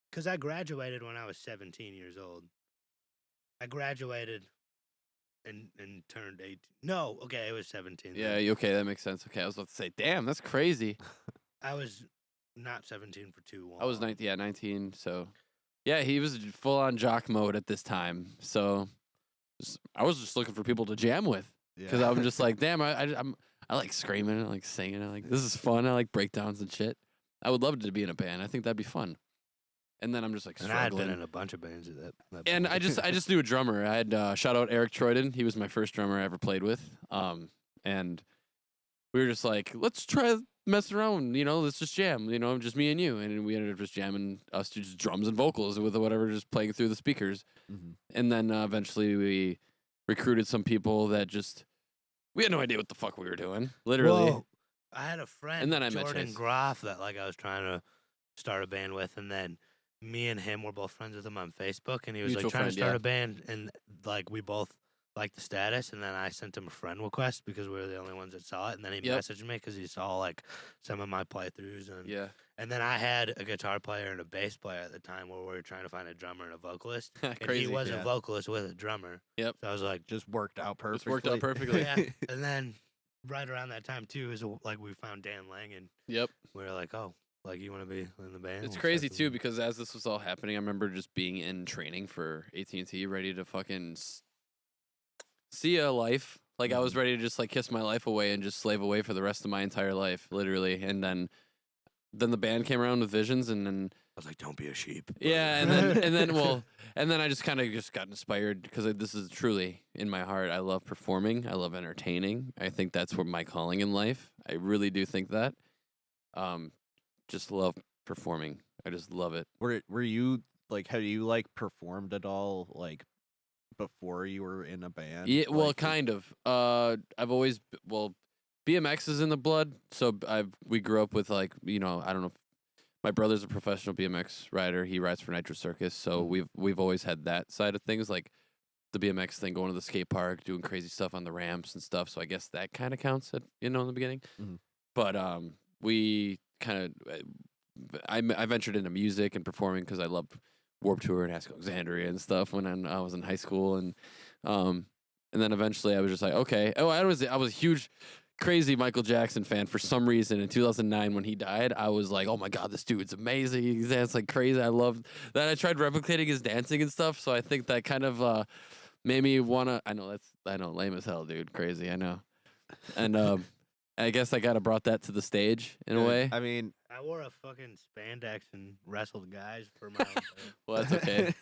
Because I graduated when I was 17 years old. I graduated and turned 18. No, okay, it was 17. Yeah. then. Okay, that makes sense. Okay, I was about to say, damn, that's crazy. I was not 17 for too long. I was 19. Yeah, 19. So, yeah, he was full on jock mode at this time. So, I was just looking for people to jam with, because I'm just like, damn, I like screaming, I like singing, I like this is fun. I like breakdowns and shit. I would love to be in a band. I think that'd be fun. And then I'm just like And I had struggling. been in a bunch of bands at that And point. I just knew a drummer. I had shout out Eric Troyden. He was my first drummer I ever played with. And we were just like, let's try mess around, let's just jam, just me and you. And we ended up just jamming us to just drums and vocals with whatever, just playing through the speakers. And then eventually we recruited some people that we had no idea what the fuck we were doing, literally. Well, I had a friend, And then I met Jordan Chase. Groff, that I was trying to start a band with, and then me and him were both friends with him on Facebook, and he was Mutual trying to friend, start yeah. a band, and we both liked the status, and then I sent him a friend request because we were the only ones that saw it, and then he Yep. messaged me because he saw some of my playthroughs, and Yeah. and then I had a guitar player and a bass player at the time where we were trying to find a drummer and a vocalist, and Crazy. he was Yeah. a vocalist with a drummer. Yep. So I was like, Just worked out perfectly. Just worked out perfectly. yeah. And then right around that time too is we found Dan Lang, and Yep. we were like, oh, you want to be in the band? It's We'll crazy start too something. because as this was all happening, I remember just being in training for AT&T, ready to fucking see a life. Like I was ready to just kiss my life away and just slave away for the rest of my entire life, literally. And then the band came around with Visions, and then I was like, don't be a sheep. yeah, and then I just kind of got inspired because this is truly in my heart. I love performing. I love entertaining. I think that's where my calling in life. I really do think that. Just love performing. I just love it. Were you have you performed at all before you were in a band? Yeah, well, kind of. I've always BMX is in the blood, so we grew up with I don't know. My brother's a professional BMX rider. He rides for Nitro Circus, so we've always had that side of things, like the BMX thing, going to the skate park, doing crazy stuff on the ramps and stuff. So I guess that kind of counts in the beginning. But we kind of I ventured into music and performing because I loved Warped Tour and Ask Alexandria and stuff when I was in high school, and then eventually I was just like, okay. Oh, I was a huge, crazy Michael Jackson fan for some reason. In 2009 when he died, I was like, oh my god, this dude's amazing. He dances like crazy. I loved that. I tried replicating his dancing and stuff. So I think that kind of made me wanna. I know lame as hell, dude. Crazy, I know. And I guess I kind of brought that to the stage in a way. I mean, I wore a fucking spandex and wrestled guys for my own thing. Well, that's okay.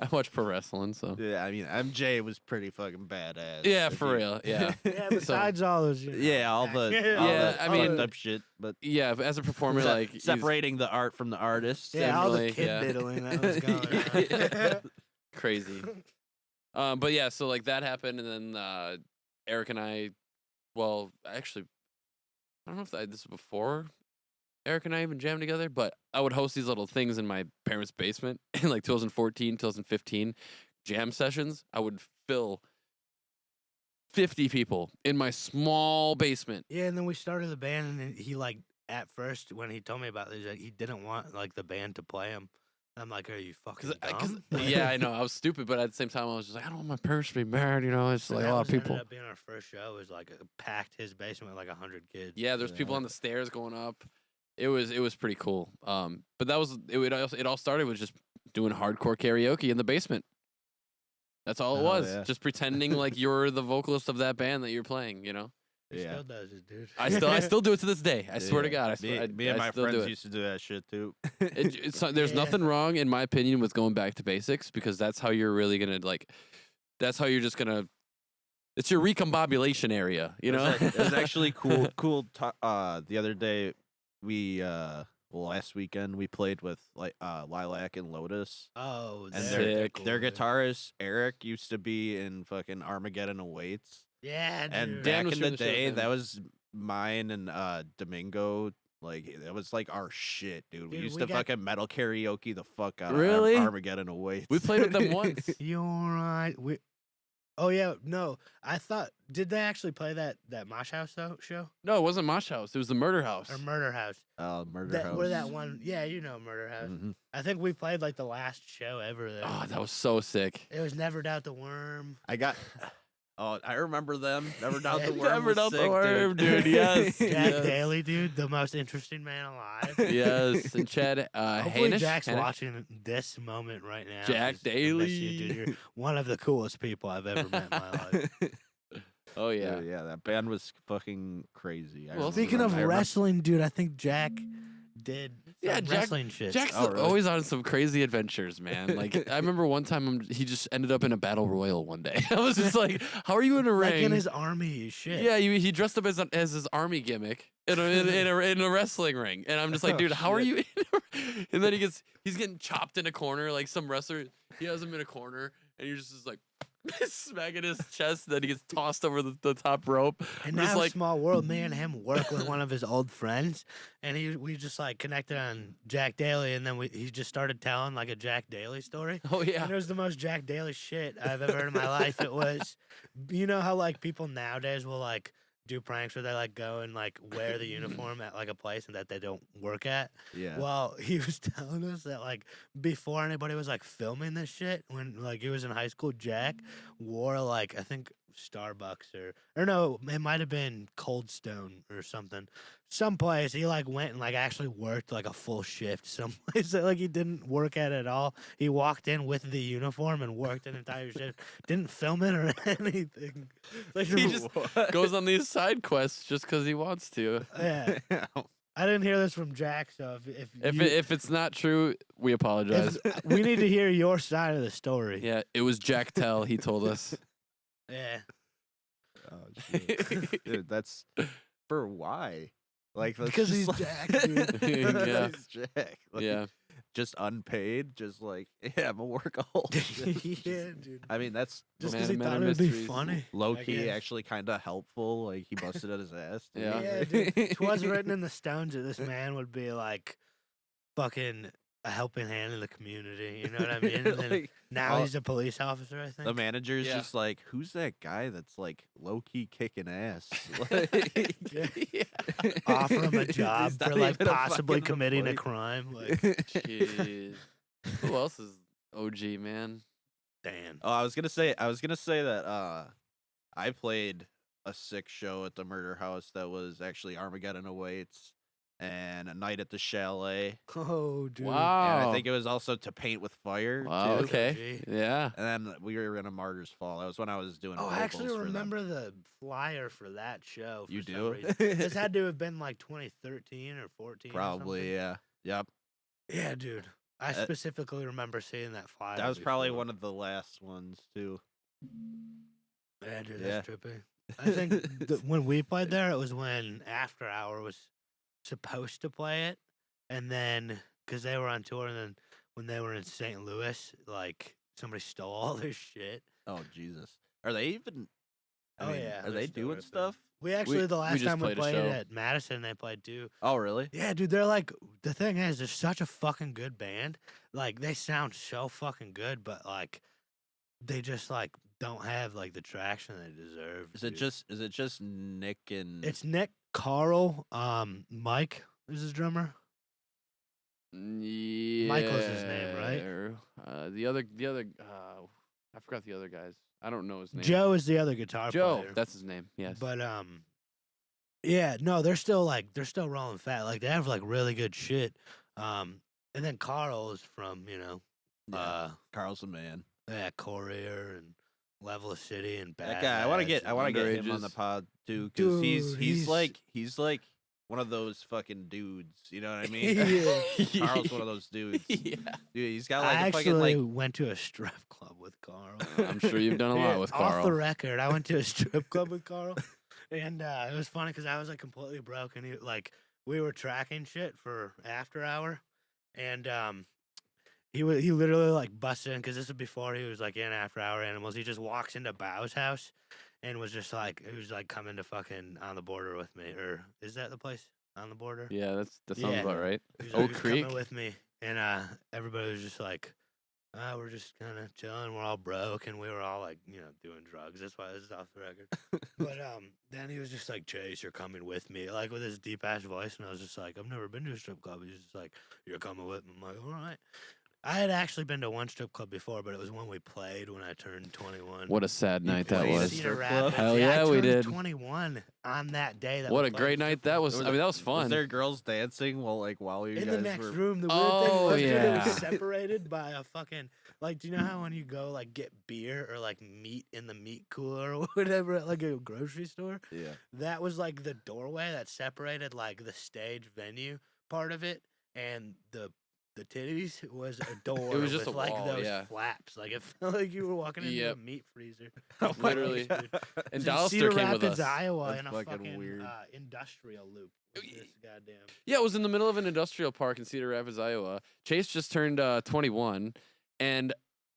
I watch pro wrestling, so yeah, I mean, MJ was pretty fucking badass. yeah, if for you- real, yeah. Yeah, besides all those, Yeah, all the Yeah, I mean- fucked up shit, but Yeah, but as a performer, he's- separating the art from the artist. yeah, all the Definitely, kid yeah. diddling that was going on. crazy. But yeah, so that happened, and then Eric and I, actually, I don't know if this was before Eric and I even jammed together, but I would host these little things in my parents' basement in 2014, 2015 jam sessions. I would fill 50 people in my small basement. Yeah, and then we started the band, and then he at first when he told me about this, he didn't want the band to play him. I'm like, are you fucking dumb? Yeah, I know. I was stupid, but at the same time, I was just like, I don't want my parents to be mad, It's So like that a lot of people. ended up being our first show. It was packed his basement with 100 kids. Yeah, there's people Yeah. on the stairs going up. It was pretty cool. But that was it all started with just doing hardcore karaoke in the basement. That's all it Oh, was. yeah. Just pretending like you're the vocalist of that band that you're playing, He Yeah. still does it, dude. I still do it to this day. I swear to Yeah. God. Me and I my still do friends it. used to do that shit too. There's Yeah. nothing wrong, in my opinion, with going back to basics, because that's how you're really gonna that's how you're just gonna. It's your recombobulation area, It was actually cool. The other day, last weekend we played with Lilac and Lotus, Oh, and they're Sick. cool, their dude. guitarist Eric used to be in fucking Armageddon Awaits, Yeah, dude. and Dan back was in doing the the show with day, him. that was mine and Domingo. That was our shit, dude. We Dude, used we to got- fucking metal karaoke the fuck out Really? of Armageddon Awaits. We played with them once. You alright? Oh yeah, no. I thought did they actually play that Mosh House show No, it wasn't Mosh House. It was the Murder House. or Murder House? Murder House. Where that one? Yeah, Murder House. Mhm. I think we played the last show ever there. Oh, that was so sick. It was Never Doubt the Worm. I got. Oh, I remember them. Never Doubt the Worm. Never was Doubt the sick, Worm, dude, yes. Jack Yes. Daly, dude, the most interesting man alive. Yes, and Chad Hopefully Hainish. Jack's Hainish? watching this moment right now. Jack 'cause I miss you, Daly. dude. You're one of the coolest people I've ever met in my life. Oh yeah. yeah. That band was fucking crazy. I Well, remember Speaking them. of I remember- wrestling, dude, I think Jack did Yeah, some wrestling shit. Jack's Oh, really? always on some crazy adventures, man. Like I remember one time he just ended up in a battle royal one day. I was just like, "How are you in a ring?" Like in his army shit. Yeah, he dressed up as his army gimmick in a wrestling ring, and I'm just like, Oh, dude, how are shit. you? And then he's getting chopped in a corner, like some wrestler. He has him in a corner, and you're just like smacking his chest. Then he gets tossed over the top rope. And I'm just now, like, small world, me and him work with one of his old friends, and we just like connected on Jack Daly, and then he just started telling like a Jack Daly story. oh yeah, And it was the most Jack Daly shit I've ever heard in my life. It was, you know how like people nowadays will like do pranks where they like go and like wear the uniform at like a place and that they don't work at. Yeah. Well, he was telling us that like before anybody was like filming this shit, when like he was in high school, Jack wore like I think Starbucks or no, it might have been Cold Stone or something. Someplace he like went and like actually worked like a full shift someplace that like he didn't work at all. He walked in with the uniform and worked an entire shift. Didn't film it or anything. Like, he just goes on these side quests just because he wants to. yeah. I didn't hear this from Jack, so If it's not true, we apologize. we need to hear your side of the story. Yeah, it was Jack Tell. He told us. Yeah. Oh, shit. Dude, that's for why? Like that's Because just he's like- Jack, dude. Yeah. He's Jack. Like, Yeah. just unpaid, just like yeah, I'm a workaholic. Yeah, dude. I mean, that's Just Man because he of many thought it would be mysteries. funny. low I key, guess. actually kind of helpful. Like he busted at his ass. dude. Yeah. Yeah, dude. It was written in the stones that this man would be like fucking a helping hand in the community. You know what I mean? And then Like, now all- he's a police officer, I think. the manager's Yeah. just like, who's that guy that's like low key kicking ass? Like, Yeah. Offer him a He's job not for like even a possibly fucking committing a employee. crime. Like, Jeez. Who else is OG, man? damn. Oh, I was gonna say that I played a sick show at the Murder House that was actually Armageddon Awaits and A Night at the Chalet. Oh, dude. Wow. And I think it was also To Paint with Fire. Wow. too. Okay. Yeah. And then we were in A Martyr's Fall. That was when I was doing. Oh, I vocals actually for them. remember the flyer for that show. You for some do? reason. This had to have been like 2013 or 14. or Probably, something. yeah. Yep. Yeah, dude. I specifically remember seeing that flyer. That was probably before. one of the last ones too. Yeah, dude, Yeah. that's trippy. I think when we played there, it was when After Hour was supposed to play it, and then because they were on tour, and then when they were in St. Louis, like somebody stole all their shit. Oh Jesus. Are they even? I Oh, mean, yeah, are they're they still doing ripping. stuff? We actually the last just time we played a played show. at Madison, they played too. Oh really? Yeah, dude, they're like the thing is, they're such a fucking good band. Like they sound so fucking good, but like they just like don't have like the traction they deserve. dude. Is it just Nick and It's Nick, Carl, Mike is his drummer. Yeah. Michael's his name, right? The other, I forgot the other guys. I don't know his name. Joe is the other guitar Joe, player. that's his name. Yes. But yeah, no, they're still rolling fat. Like they have like really good shit. And then Carl is from, yeah, Carl's the man. Courier and Level of City and That guy, I want to get him on the Underages. pod too, because Dude, he's like one of those fucking dudes. You know what I mean? Yeah. Carl's one of those dudes. Yeah. Dude, he's got I like a actually fucking like. went to a strip club with Carl. I'm sure you've done a lot with Off Carl. the record, I went to a strip club with Carl, and it was funny because I was like completely broke, and we were tracking shit for After Hour, and he literally like busted in because this is before he was like in After Hour Animals. He just walks into Bow's house, and was just like he was like coming to fucking On the Border with me, or is that the place On the Border? Yeah, that sounds Yeah. about right. He was Oak like, "Just coming Creek? with me," and everybody was just like, we're just kind of chilling. We're all broke, and we were all like, doing drugs. That's why this is off the record. But then he was just like, "Chase, you're coming with me," like with his deep ass voice, and I was just like, "I've never been to a strip club." He's just like, "You're coming with me." I'm like, "All right." I had actually been to one strip club before, but it was one we played when I turned 21. What a sad night that played a was. strip Cedar club? Rapids. Hell I yeah, we turned did. 21 on that day. That What we a played great strip night that club. was. I mean, that was fun. Was there girls dancing while you In guys the next were? room. The weird Oh, thing was, dude, it yeah. was separated by a fucking like. Do you know how when you go like get beer or like meat in the meat cooler or whatever at like a grocery store? Yeah. That was like the doorway that separated like the stage venue part of it and the titties was a door. It was just with a like wall, those yeah. flaps. Like it felt like you were walking into a Yep. meat freezer. Oh my Literally. God. And It's in Dollister Cedar came with Rapids, us. Iowa, That's in a fucking fucking weird. industrial loop. With this goddamn. Yeah, it was in the middle of an industrial park in Cedar Rapids, Iowa. Chase just turned 21, and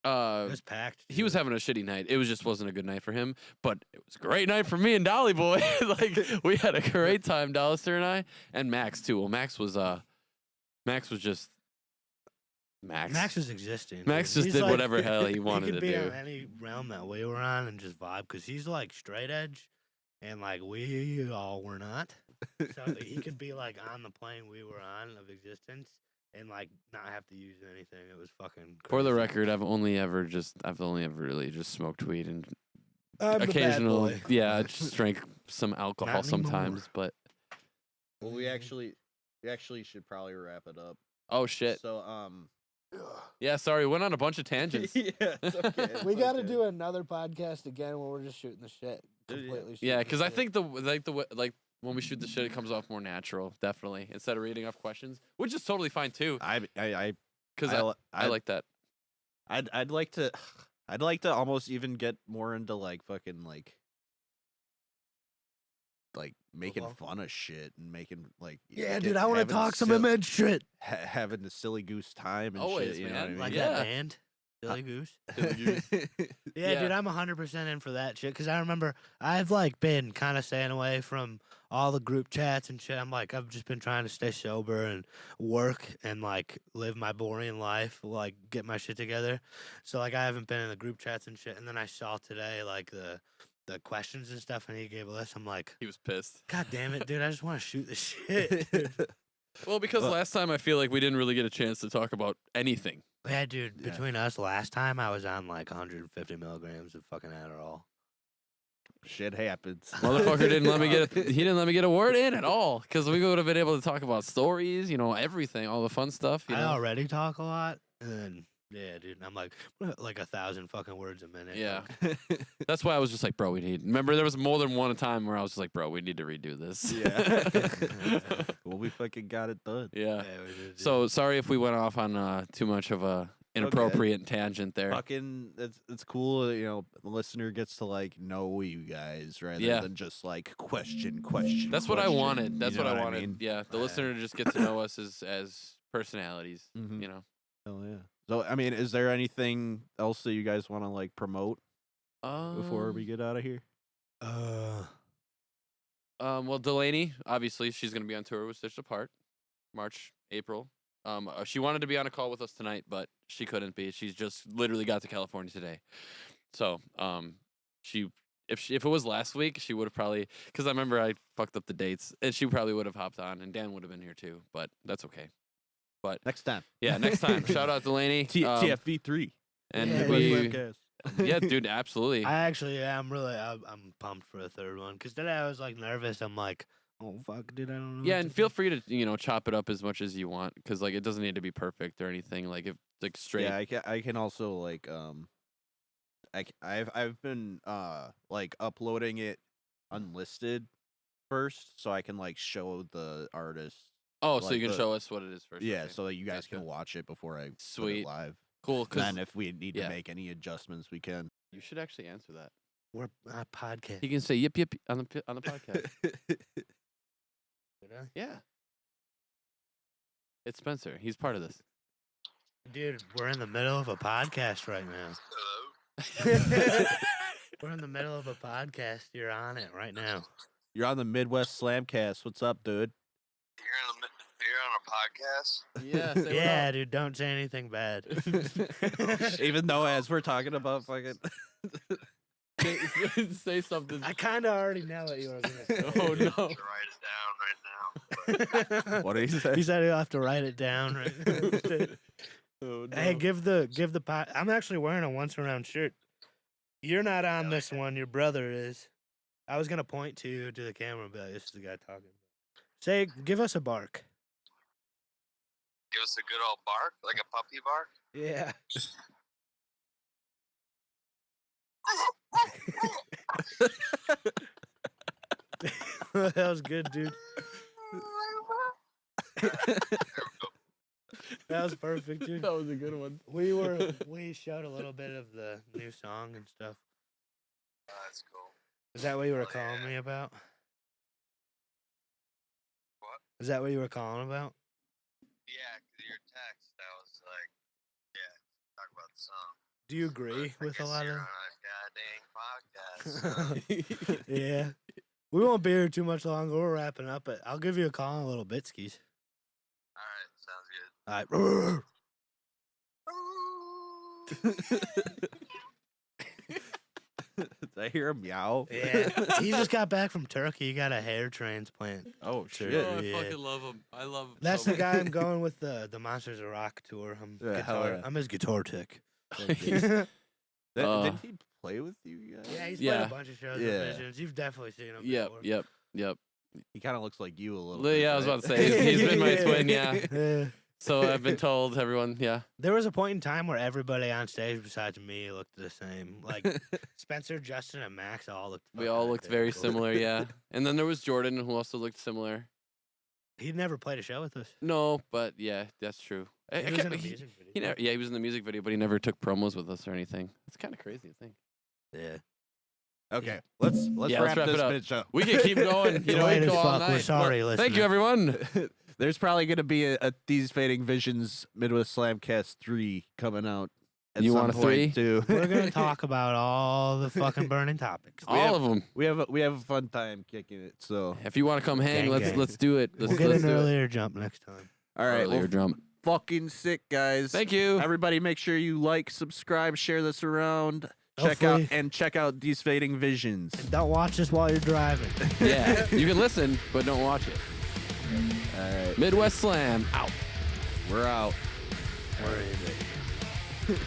It was packed. he was too. having a shitty night. It just wasn't a good night for him, but it was a great night for me and Dolly Boy. Like we had a great time, Dollister and I, and Max too. Well, Max was just Max. Max was existing. Max dude. just He's did like- whatever hell he wanted he to could be do. on any realm that we were on and just vibe because he's like straight edge, and like we all were not. So he could be like on the plane we were on of existence and like not have to use anything. It was fucking. For the crazy. record, I've only ever really just smoked weed and I'm the bad occasional, boy. yeah, just drank some alcohol Not anymore. sometimes. But Well, we actually should probably wrap it up. oh shit, So yeah, sorry, went on a bunch of tangents. yeah, it's okay. We it's got to okay. do another podcast again where we're just shooting the shit. Dude, yeah. Completely. Yeah, shooting because the I shit. think the when we shoot the shit, it comes off more natural, definitely, instead of reading off questions, which is totally fine too. Because I like that. I'd like to almost even get more into like fucking like making Football? fun of shit and making like Yeah, dude, I want to talk some immense shit. having the silly goose time and Always, shit. You man. know what I mean? Like Yeah. that band, Silly Goose. Silly Goose. Yeah, Yeah. dude, I'm 100% in for that shit. Cause I remember I've like been kind of staying away from all the group chats and shit. I'm like, I've just been trying to stay sober and work and like live my boring life, like get my shit together. So like I haven't been in the group chats and shit. And then I saw today like the questions and stuff, and he gave a list. I'm like, He was pissed. God damn it, dude! I just want to shoot the shit. dude. Well, because Well- last time I feel like we didn't really get a chance to talk about anything. Yeah, dude. Yeah. Between us, last time I was on like 150 milligrams of fucking Adderall. Shit happens. Motherfucker didn't let me he didn't let me get a word in at all because we would have been able to talk about stories, everything, all the fun stuff. I already talk a lot, and then yeah, dude. I'm like 1,000 fucking words a minute. Yeah. like- That's why I was just like, bro, remember there was more than one time where I was just like, bro, we need to redo this. Yeah. Well, we fucking got it done. Yeah. yeah, we did, dude. So sorry if we went off on too much of a inappropriate tangent there. Fucking, it's cool. The listener gets to like know you guys rather Yeah. than just like question. That's what I question, wanted. That's you know what I wanted. mean? Yeah, the listener to just get to know us as personalities. Mhm. You know. Hell yeah. So I mean, is there anything else that you guys want to like promote before we get out of here? Well, Delaney, obviously, she's gonna be on tour with Stitched Apart, March, April. She wanted to be on a call with us tonight, but she couldn't be. She's just literally got to California today. So, if it was last week, she would have probably, because I remember I fucked up the dates, and she probably would have hopped on, and Dan would have been here too. But that's okay. But Next time. yeah, next time. Shout out Delaney. TFV3. And Yeah, we, Slamcast. yeah, dude, absolutely. I actually, yeah, I'm pumped for a third one because today I was like nervous. I'm like, oh fuck, dude, I don't know. Yeah, what and to feel do. free to chop it up as much as you want because like it doesn't need to be perfect or anything. Like if like straight. Yeah, I can also like I've been like uploading it unlisted first so I can like show the artist. Oh, so like you can the- show us what it is first. Yeah, okay. so that you guys Gotcha. can watch it before I put Sweet. it live. Cool. And Because then if we need yeah. to make any adjustments, we can. you should actually answer that. We're on a podcast. You can say yip yip on the podcast. Did I? Yeah. It's Spencer. He's part of this. Dude, we're in the middle of a podcast right now. We're in the middle of a podcast. You're on it right now. You're on the Midwest Slamcast. What's up, dude? You're on a podcast? Yeah. Yeah, dude, don't say anything bad. Even though as we're talking about fucking. say something. I kind of already know what you were going to say. Oh no. To write it down right now. What did he say? He said he'll have to write it down. Right? Oh, no. Hey, give the pot. I'm actually wearing a once around shirt. You're not on this one. Your brother is. I was gonna point to you to the camera and be like, "This is the guy talking." Say, give us a bark. Give us a good old bark, like a puppy bark. Yeah. That was good, dude. That was perfect, dude. That was a good one. We showed a little bit of the new song and stuff. That's cool. Is that what you were Oh, calling yeah. me about? What? Is that what you were calling about? Yeah, 'cause your text, I was like, yeah, talk about the song. Do you agree I with a guess lot you're of? on a goddamn podcast. Yeah. We won't be here too much longer. We're wrapping up, but I'll give you a call in a little bit, skis. All right, sounds good. All right. Did I hear a meow? Yeah. He just got back from Turkey. He got a hair transplant. Oh Sure. shit. Oh, I Yeah. fucking love him. I love him. That's so the guy I'm going with the Monsters of Rock tour. Yeah, hell yeah. I'm his guitar tech. much. Didn't he play with you guys? Yeah, he's Yeah. played a bunch of shows Yeah. with Visions. You've definitely seen him Yep, before. yep. He kind of looks like you a little. Well, bit, yeah, I was right? about to say he's been my twin. Yeah. Yeah. So I've been told, everyone. Yeah. There was a point in time where everybody on stage besides me looked the same. Like Spencer, Justin, and Max all looked. We fucking all looked very identical. similar. Yeah. And then there was Jordan, who also looked similar. He'd never played a show with us. No, but yeah, that's true. I He was can't- in a he- music video. he never, yeah, he was in the music video, but he never took promos with us or anything. It's kind of crazy to think. Yeah. Okay, let's Yeah, wrap let's wrap this it up. bitch up. We can keep going. You know, we Late can as go all fuck. We're night. sorry, Well, thank you, listener. everyone. There's probably gonna be a These Fading Visions Midwest Slamcast 3 coming out. At You some want a point, 3? too. We're gonna talk about all the fucking burning topics. All of them. We have a fun time kicking it. So If you want to come hang, Gang, gang. let's do it. Let's, We'll get let's an do it. earlier jump next time. all right, Earlier well, drum. fucking sick guys. Thank you. Everybody, make sure you like, subscribe, share this around. Hopefully- Check out These Fading Visions. And don't watch this while you're driving. Yeah, you can listen, but don't watch it. All right, Midwest Slam out. we're out. We're in it.